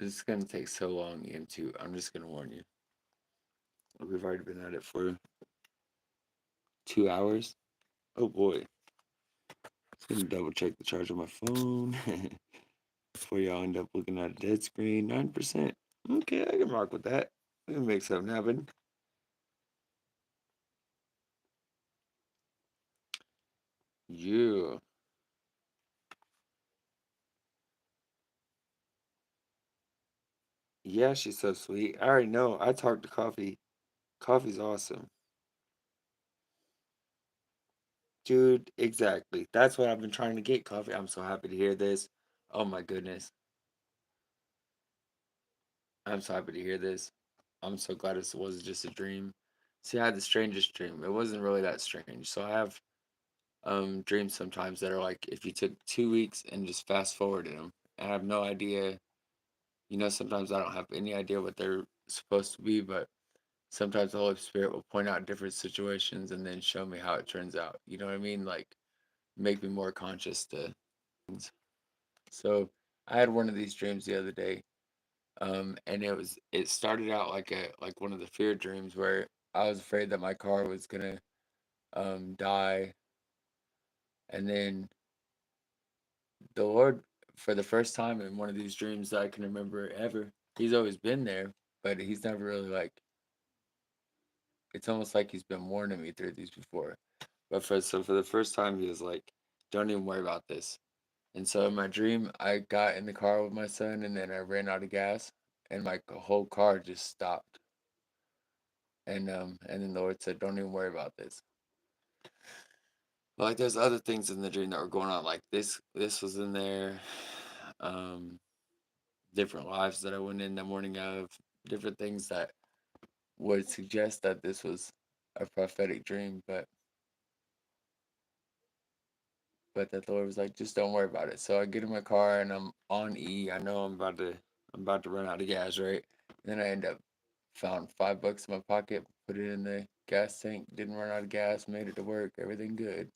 This is gonna take so long, EM2. I'm just gonna warn you. We've already been at it for 2 hours. Oh boy. Just gonna double check the charge on my phone before y'all end up looking at a dead screen. 9%. Okay, I can rock with that. We can make something happen. Yeah. Yeah, she's so sweet. I already know. I talked to Coffee. Coffee's awesome. Dude, exactly. That's what I've been trying to get, Coffee. I'm so happy to hear this. Oh my goodness. I'm so happy to hear this. I'm so glad this wasn't just a dream. See, I had the strangest dream. It wasn't really that strange. So I have dreams sometimes that are like if you took 2 weeks and just fast forwarded them. And I have no idea. Sometimes I don't have any idea what they're supposed to be, but sometimes the Holy Spirit will point out different situations and then show me how it turns out. You know what I mean? Like make me more conscious to things. So I had one of these dreams the other day. And it started out like one of the fear dreams where I was afraid that my car was gonna die, and then the Lord, for the first time in one of these dreams that I can remember ever, He's always been there, but He's never really like. It's almost like He's been warning me through these before. But for the first time, He was like, "Don't even worry about this." And so in my dream, I got in the car with my son, and then I ran out of gas, and my whole car just stopped. And then the Lord said, "Don't even worry about this." But, like there's other things in the dream that were going on. Like this was in there. Um, Different lives that I went in the morning of, different things that would suggest that this was a prophetic dream, but that the Lord was like, just don't worry about it. So I get in my car and I'm on E. I know I'm about to run out of gas, right? And then I end up found $5 in my pocket, put it in the gas tank, didn't run out of gas, made it to work, everything good.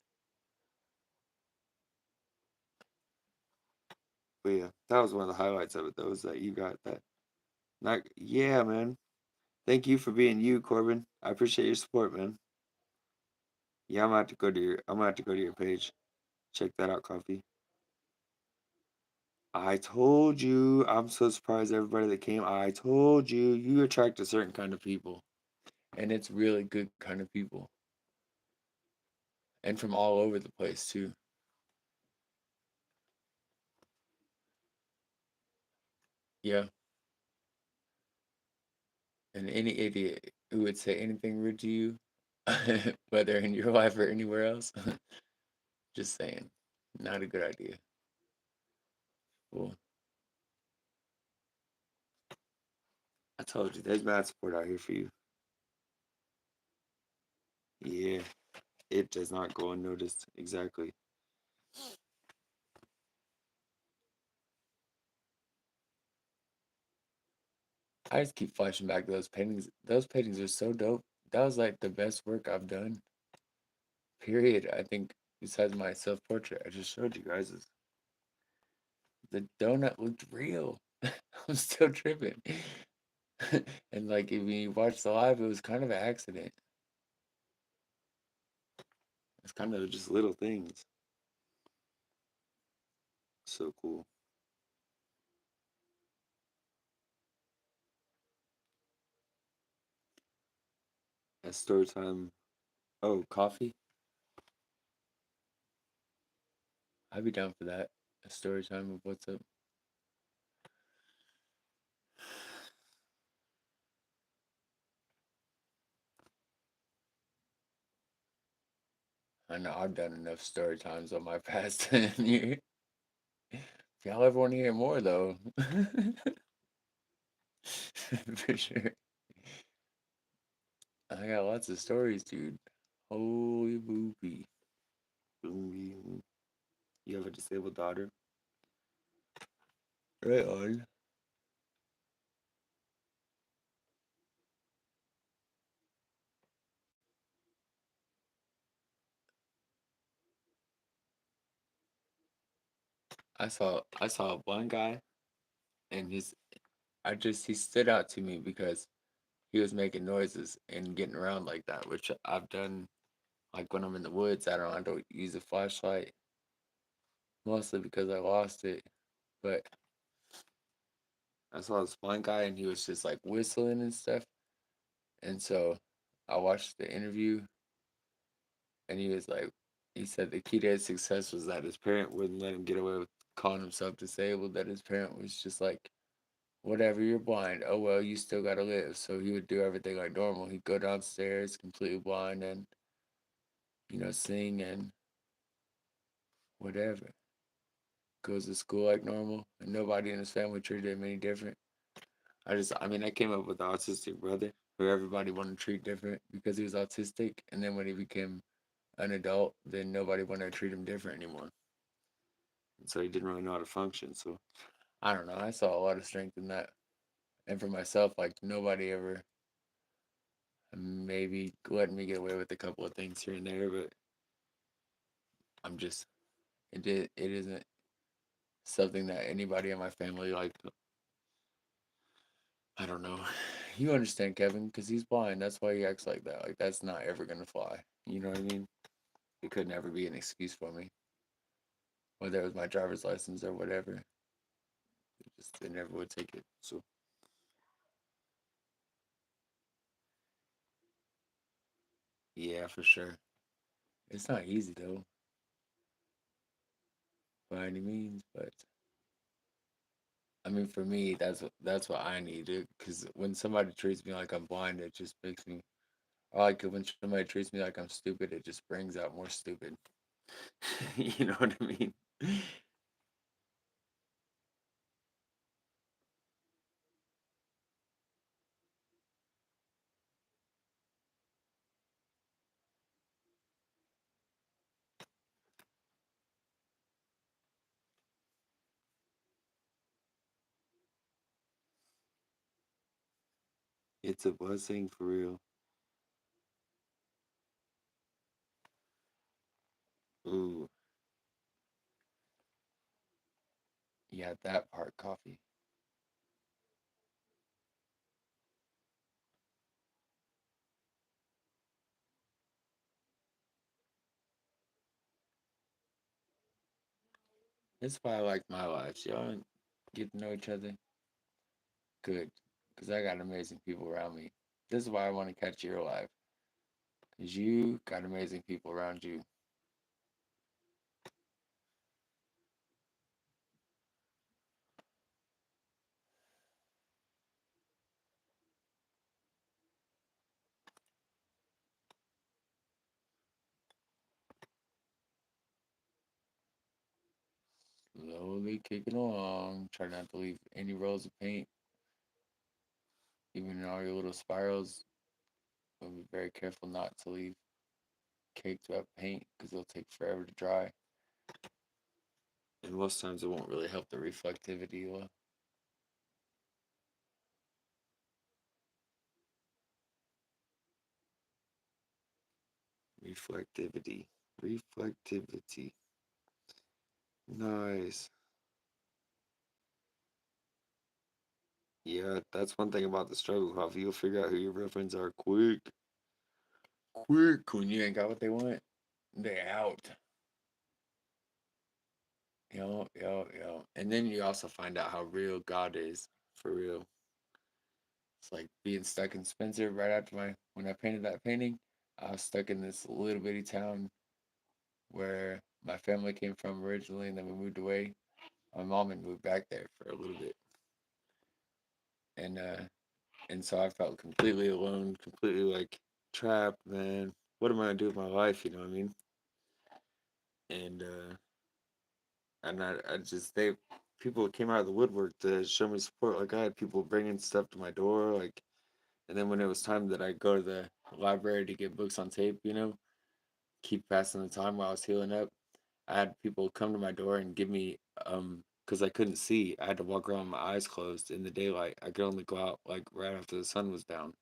But yeah, that was one of the highlights of it though, is that you got that. Like, yeah, man. Thank you for being you, Corbin. I appreciate your support, man. Yeah, I'm gonna have to go to your page. Check that out, Coffee. I told you. I'm so surprised everybody that came. I told you. You attract a certain kind of people. And it's really good kind of people. And from all over the place too. Yeah. And any idiot who would say anything rude to you, whether in your life or anywhere else, just saying. Not a good idea. Cool. I told you, there's mad support out here for you. Yeah, it does not go unnoticed. Exactly. I just keep flashing back to those paintings. Those paintings are so dope. That was like the best work I've done. Period. I think besides my self portrait, I just showed you guys is the donut looked real. I'm still tripping. And like if you watch the live, it was kind of an accident. It's kind of just little things. So cool. At story time. Oh, coffee? I'd be down for that. A story time of what's up. I know I've done enough story times on my past 10 years. If y'all ever want to hear more, though, for sure. I got lots of stories, dude. Holy boopy. You have a disabled daughter? Right on. I saw one guy, and he stood out to me because he was making noises and getting around like that, which I've done. Like when I'm in the woods, I don't use a flashlight mostly because I lost it. But I saw this one guy, and he was just like whistling and stuff. And so I watched the interview, and he said the key to his success was that his parent wouldn't let him get away with calling himself disabled. That his parent was just like, whatever, you're blind. Oh well, you still gotta live. So he would do everything like normal. He'd go downstairs completely blind and sing and whatever. Goes to school like normal, and nobody in his family treated him any different. I came up with the autistic brother, where everybody wanted to treat different because he was autistic, and then when he became an adult, then nobody wanted to treat him different anymore. And so he didn't really know how to function. So I don't know. I saw a lot of strength in that, and for myself, like nobody ever maybe let me get away with a couple of things here and there, but I'm just it isn't something that anybody in my family like. I don't know. You understand Kevin because he's blind. That's why he acts like that. Like that's not ever gonna fly. You know what I mean? It could never be an excuse for me, whether it was my driver's license or whatever. They never would take it. so Yeah, for sure. It's not easy though, by any means. But I mean, for me, that's what I need. Because when somebody treats me like I'm blind, it just makes me. I like it when somebody treats me like I'm stupid. It just brings out more stupid. You know what I mean? it's a blessing for real. Ooh, Yeah, that part coffee. That's why I like my life. Y'all get to know each other. Good. Because I got amazing people around me. This is why I want to catch your life. Because you got amazing people around you. Slowly kicking along. Try not to leave any rolls of paint, even in all your little spirals. But be very careful not to leave caked up paint because it'll take forever to dry. And most times it won't really help the reflectivity. reflectivity. Reflectivity. Nice. Yeah, that's one thing about the struggle coffee. You'll figure out who your real friends are quick. Quick, when you ain't got what they want, they out. Yo. And then you also find out how real God is. For real. It's like being stuck in Spencer right after when I painted that painting. I was stuck in this little bitty town where my family came from originally, and then we moved away. My mom had moved back there for a little bit, and uh, and so I felt completely alone, completely like trapped. Man, what am I gonna do with my life? You know what I mean? And I just they people came out of the woodwork to show me support. Like I had people bringing stuff to my door, like, and then when it was time that I go to the library to get books on tape, keep passing the time while I was healing up. I had people come to my door and give me because I couldn't see. I had to walk around with my eyes closed in the daylight. I could only go out like right after the sun was down,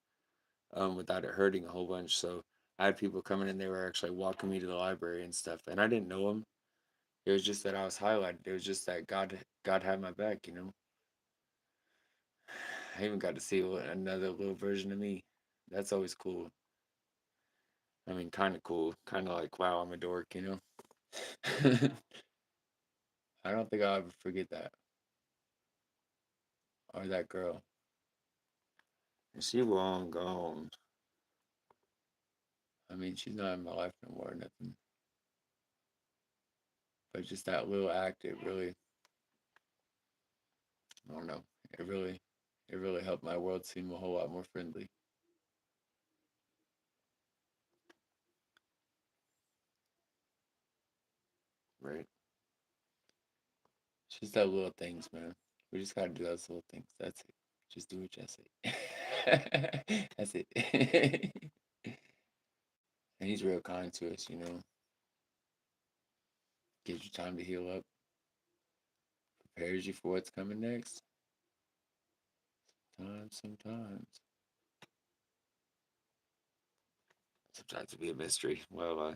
without it hurting a whole bunch. So I had people coming and they were actually walking me to the library and stuff. And I didn't know them. It was just that I was highlighted. It was just that God had my back. I even got to see another little version of me. That's always cool. I mean, kind of cool. Kind of like, wow, I'm a dork. I don't think I'll ever forget that. Or that girl. And she long gone. I mean, she's not in my life no more or nothing. But just that little act, it really, I don't know, it really helped my world seem a whole lot more friendly. Right. It's just that little things, man. We just gotta do those little things. That's it. Just do what you say. That's it. And he's real kind to us. Gives you time to heal up, prepares you for what's coming next. Sometimes. Sometimes it be a mystery. Well,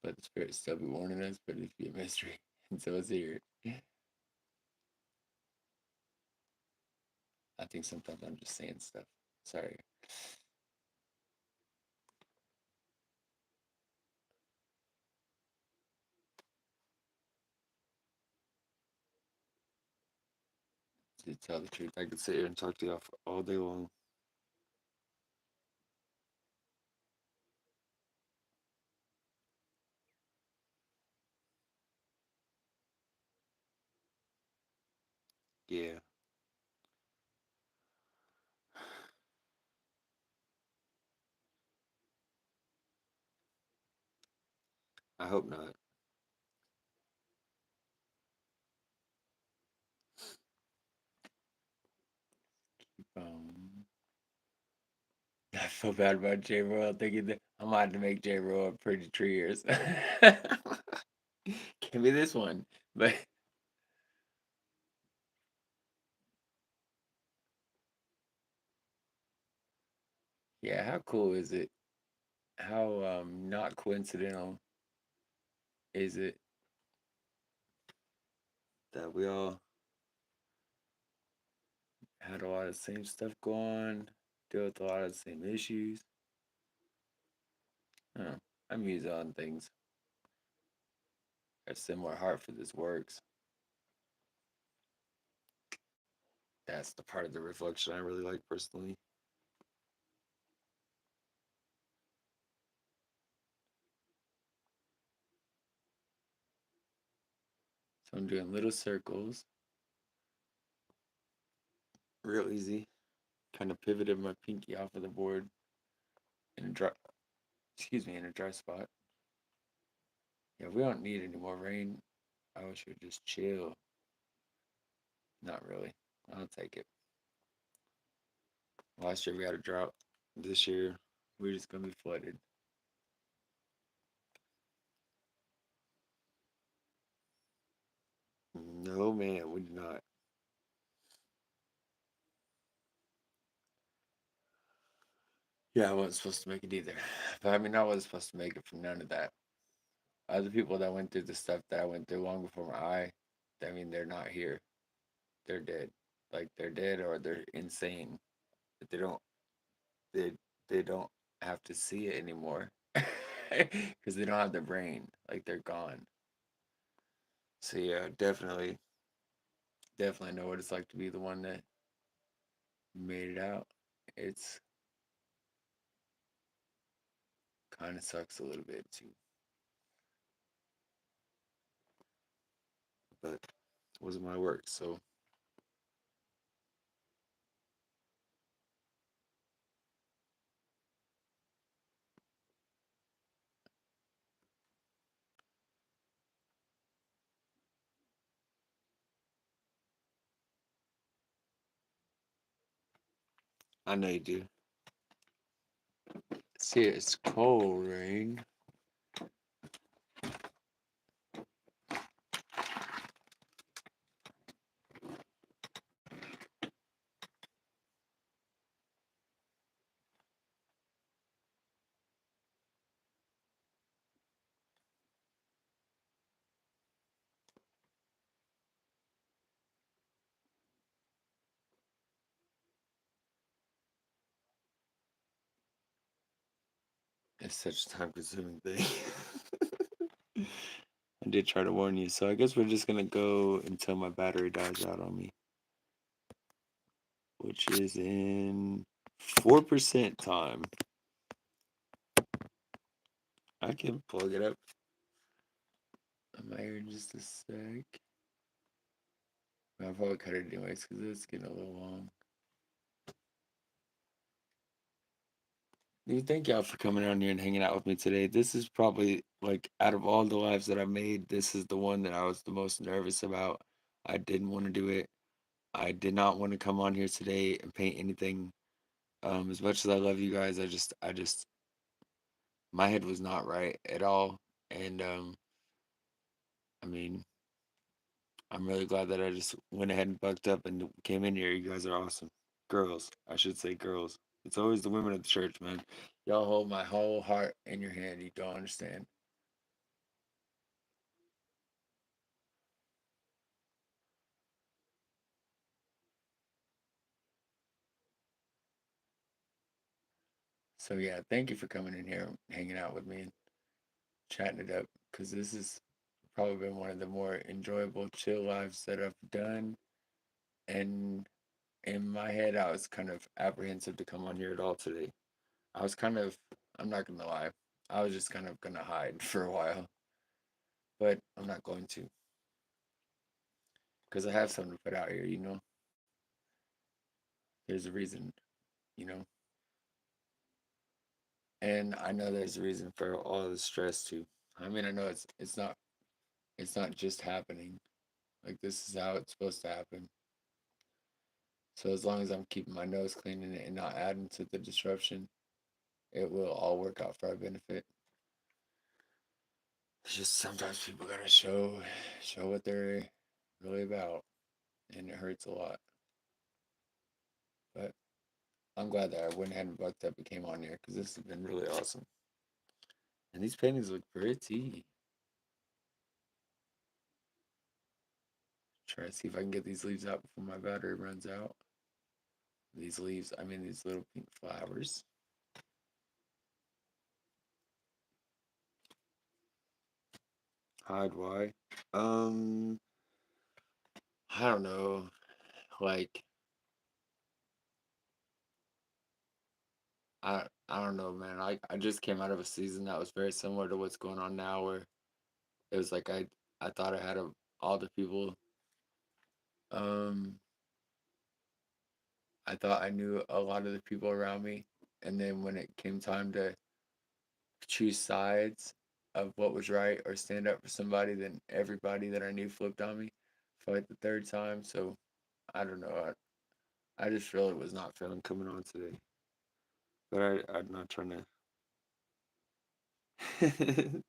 But the spirit still be warning us, but it'd be a mystery. And so it's here. I think sometimes I'm just saying stuff. Sorry. to tell the truth, I could sit here and talk to you all day long. Yeah. I hope not. Um, I feel bad about J Royal thinking that I might have to make J Royal a pretty tree years. Give me this one. But yeah, how cool is it? How not coincidental is it? That we all Had a lot of the same stuff go on, deal with a lot of the same issues. Huh. I muse on things. A similar heart for this works. that's the part of the reflection I really like personally. So I'm doing little circles. Real easy. Kind of pivoted my pinky off of the board in a dry, in a dry spot. Yeah, we don't need any more rain. I wish we would just chill. Not really. I'll take it. Last year we had a drought. This year, We're just gonna be flooded. no man, we did not. Yeah, I wasn't supposed to make it either. But I mean, I wasn't supposed to make it from none of that. Other people that went through the stuff that I went through long before my eye, I mean, they're not here. They're dead. Like they're dead or they're insane. But they they don't have to see it anymore because they don't have the brain. Like they're gone. So yeah, Definitely know what it's like to be the one that made it out. It's kind of sucks a little bit too. but it wasn't my work. So I know you do. See, it's cold, Rain. It's such a time-consuming thing. I did try to warn you, so I guess we're just gonna go until my battery dies out on me, which is in 4% time. I can plug it up. I'm here in just a sec. I'll probably cut it anyways because it's getting a little long. Dude, thank y'all for coming on here and hanging out with me today. This is probably like out of all the lives that I made, this is the one that I was the most nervous about. I didn't want to do it. I did not want to come on here today and paint anything. As much as I love you guys, I just my head was not right at all. And I mean, I'm really glad that I just went ahead and bucked up and came in here. You guys are awesome. Girls, I should say girls. It's always the women of the church, man. Y'all hold my whole heart in your hand. You don't understand. So yeah, thank you for coming in here, hanging out with me, and chatting it up. Because this has probably been one of the more enjoyable, chill lives that I've done. And in my head, I was kind of apprehensive to come on here at all today. I was kind of, I'm not gonna lie, I was just kind of gonna hide for a while, but I'm not going to because I have something to put out here. There's a reason, you know, and I know there's a reason for all the stress too. I mean, I know it's not just happening. Like this is how it's supposed to happen. So as long as I'm keeping my nose clean and not adding to the disruption, it will all work out for our benefit. It's just sometimes people gotta show what they're really about, and it hurts a lot. But I'm glad that I went ahead and bucked up and came on here because this has been really awesome. And these paintings look pretty. Try to see if I can get these leaves out before my battery runs out. These leaves, I mean these little pink flowers. Hide why? Um, I don't know. Like I don't know, man. I just came out of a season that was very similar to what's going on now, where it was like I thought I had all the people. Um, I thought I knew a lot of the people around me, and then when it came time to choose sides of what was right or stand up for somebody, then everybody that I knew flipped on me for like the third time. So I don't know. I just really was not feeling coming on today, but I'm not trying to.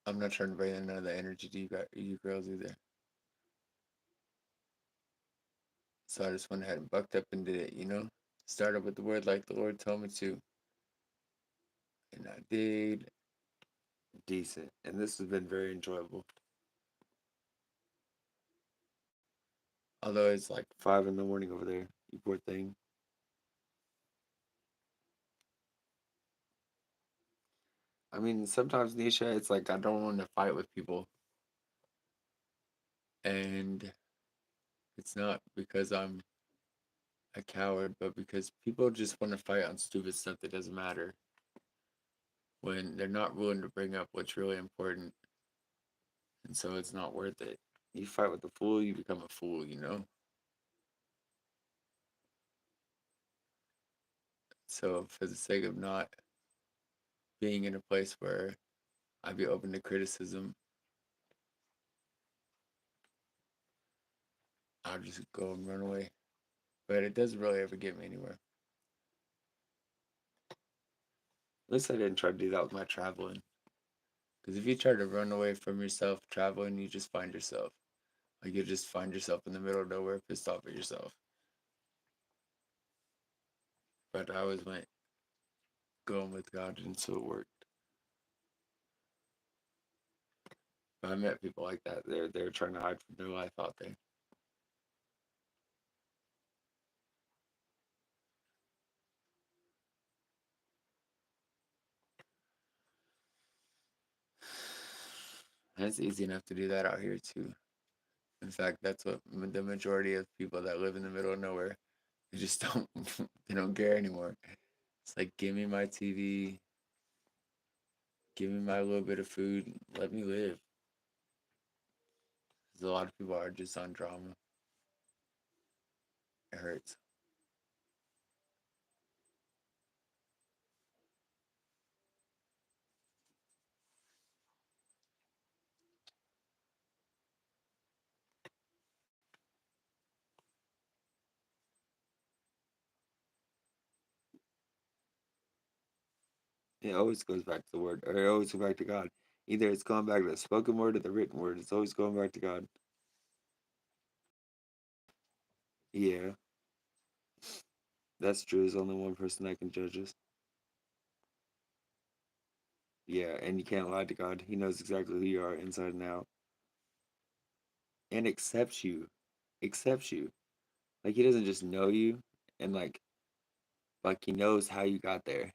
I'm not trying to bring in none of the energy to you girls either. So I just went ahead and bucked up and did it. Started with the word like the Lord told me to. And I did. Decent, and this has been very enjoyable. Although it's like 5 in the morning over there, you poor thing. I mean, sometimes Nisha, it's like I don't want to fight with people. And it's not because I'm a coward, but because people just want to fight on stupid stuff that doesn't matter when they're not willing to bring up what's really important. And so it's not worth it. You fight with a fool, you become a fool. So for the sake of not being in a place where I'd be open to criticism, I'll just go and run away. but it doesn't really ever get me anywhere. At least I didn't try to do that with my traveling. Because if you try to run away from yourself traveling, you just find yourself. Like you just find yourself in the middle of nowhere, pissed off at yourself. But I always went going with God, and so it worked. But I met people like that. They're trying to hide from their life out there. And it's easy enough to do that out here too. In fact, that's what the majority of people that live in the middle of nowhere, they just don't they don't care anymore. It's like, give me my TV, give me my little bit of food, let me live. 'Cause a lot of people are just on drama. It hurts. It always goes back to the word, or it always goes back to God. Either it's going back to the spoken word or the written word. It's always going back to God. Yeah, that's true. There's only one person that can judge us. Yeah, and you can't lie to God. He knows exactly who you are inside and out, and accepts you. Accepts you. Like he doesn't just know you, and like he knows how you got there.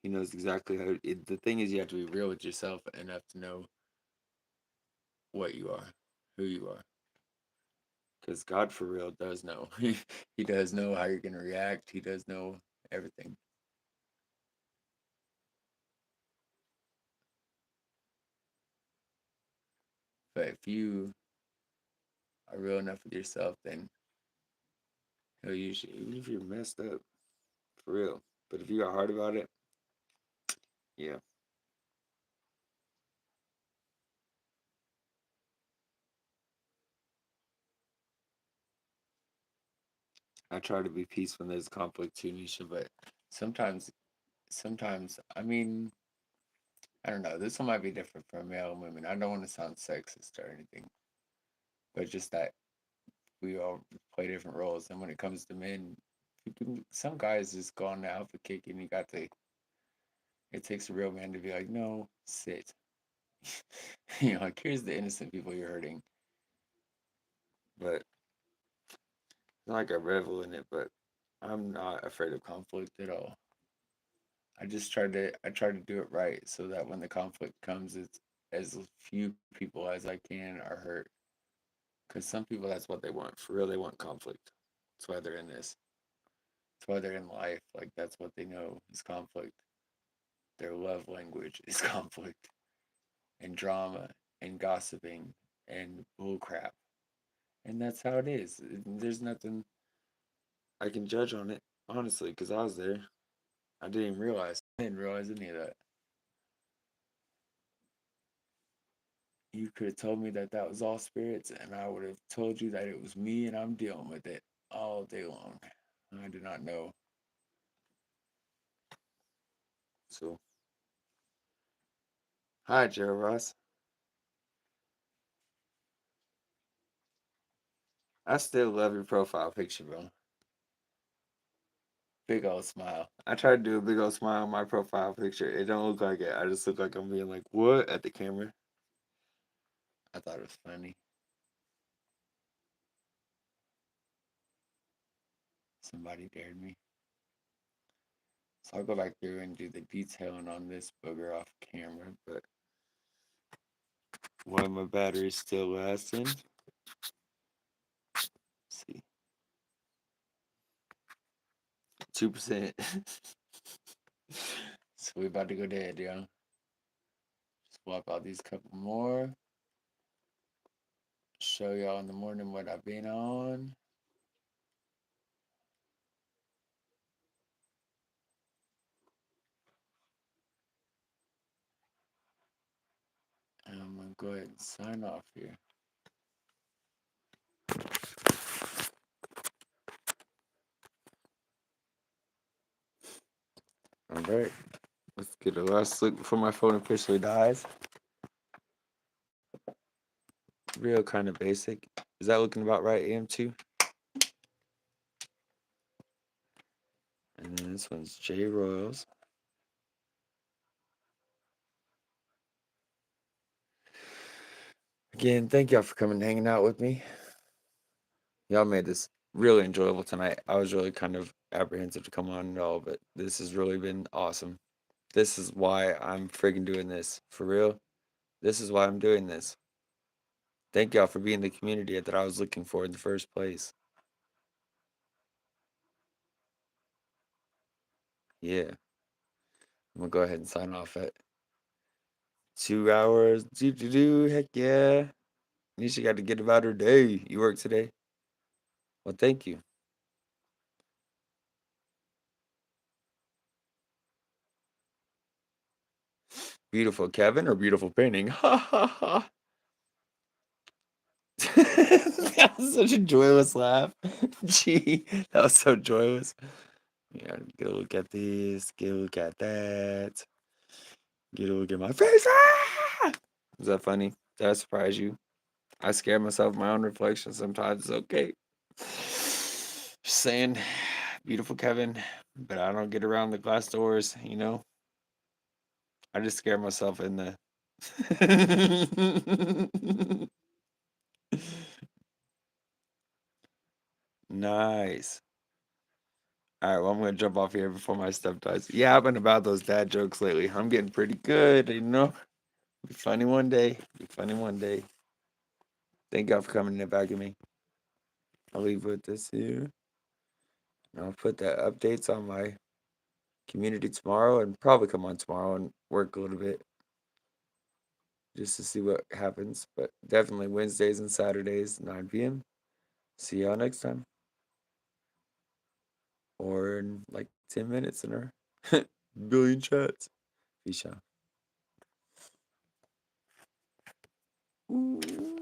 He knows exactly how. The thing is, you have to be real with yourself enough to know what you are, who you are. Because God for real does know. He does know how you're gonna react. He does know everything. But if you are real enough with yourself, then he'll use you. Even if you're messed up, for real. But if you got hard about it, yeah. I try to be peaceful when there's conflict too, Nisha, but sometimes I mean, I don't know. This one might be different for male and women. I don't want to sound sexist or anything, but just that we all play different roles. And when it comes to men, some guys just go on the alpha kick, and you got to. It takes a real man to be like, no, sit. Like here's the innocent people you're hurting. But it's not like I revel in it, but I'm not afraid of conflict at all. I try to do it right so that when the conflict comes, it's as few people as I can are hurt. Because some people, that's what they want. For real, they want conflict. That's why they're in this. That's why they're in life. Like that's what they know is conflict. Their love language is conflict and drama and gossiping and bullcrap. And that's how it is. There's nothing I can judge on it, honestly, because I was there. I didn't even realize. I didn't realize any of that. You could have told me that that was all spirits, and I would have told you that it was me, and I'm dealing with it all day long. I did not know. So, hi, Joe Ross. I still love your profile picture, bro. Big old smile. I tried to do a big old smile on my profile picture. It don't look like it. I just look like I'm being like, what at the camera? I thought it was funny. Somebody dared me. So I'll go back through and do the detailing on this booger off camera, but while my battery's still lasting, let's see, 2%. So we about to go dead, yo. Just swap out these couple more. Show y'all in the morning what I've been on. And I'm gonna go ahead and sign off here. right. Let's get a last look before my phone officially dies. Real kind of basic. Is that looking about right, AM2? And then this one's J Royals. Again, thank y'all for coming and hanging out with me. Y'all made this really enjoyable tonight. I was really kind of apprehensive to come on and all, but this has really been awesome. This is why I'm friggin' doing this. For real. This is why I'm doing this. Thank y'all for being the community that I was looking for in the first place. Yeah. I'm gonna go ahead and sign off at 2 hours. Do. Heck yeah. Nisha got to get about her day. You work today? Well, thank you. Beautiful Kevin or beautiful painting? Ha ha ha. That was such a joyless laugh. Gee, that was so joyless. Yeah, get a look at this, get a look at that, get a look at my face. Ah! Is that funny? Did I surprise you? I scare myself my own reflection sometimes. It's okay. Just saying, beautiful Kevin, but I don't get around the glass doors, you know? I just scare myself in the. Nice. All right, well, I'm gonna jump off here before my stuff dies. Yeah, I've been about those dad jokes lately. I'm getting pretty good, you know. Be funny one day. Be funny one day. Thank God for coming in back at me. I'll leave with this here. And I'll put the updates on my community tomorrow and probably come on tomorrow and work a little bit just to see what happens. But definitely Wednesdays and Saturdays, 9 p.m. See y'all next time. Or in like 10 minutes in our billion chats. Peace out. Ooh.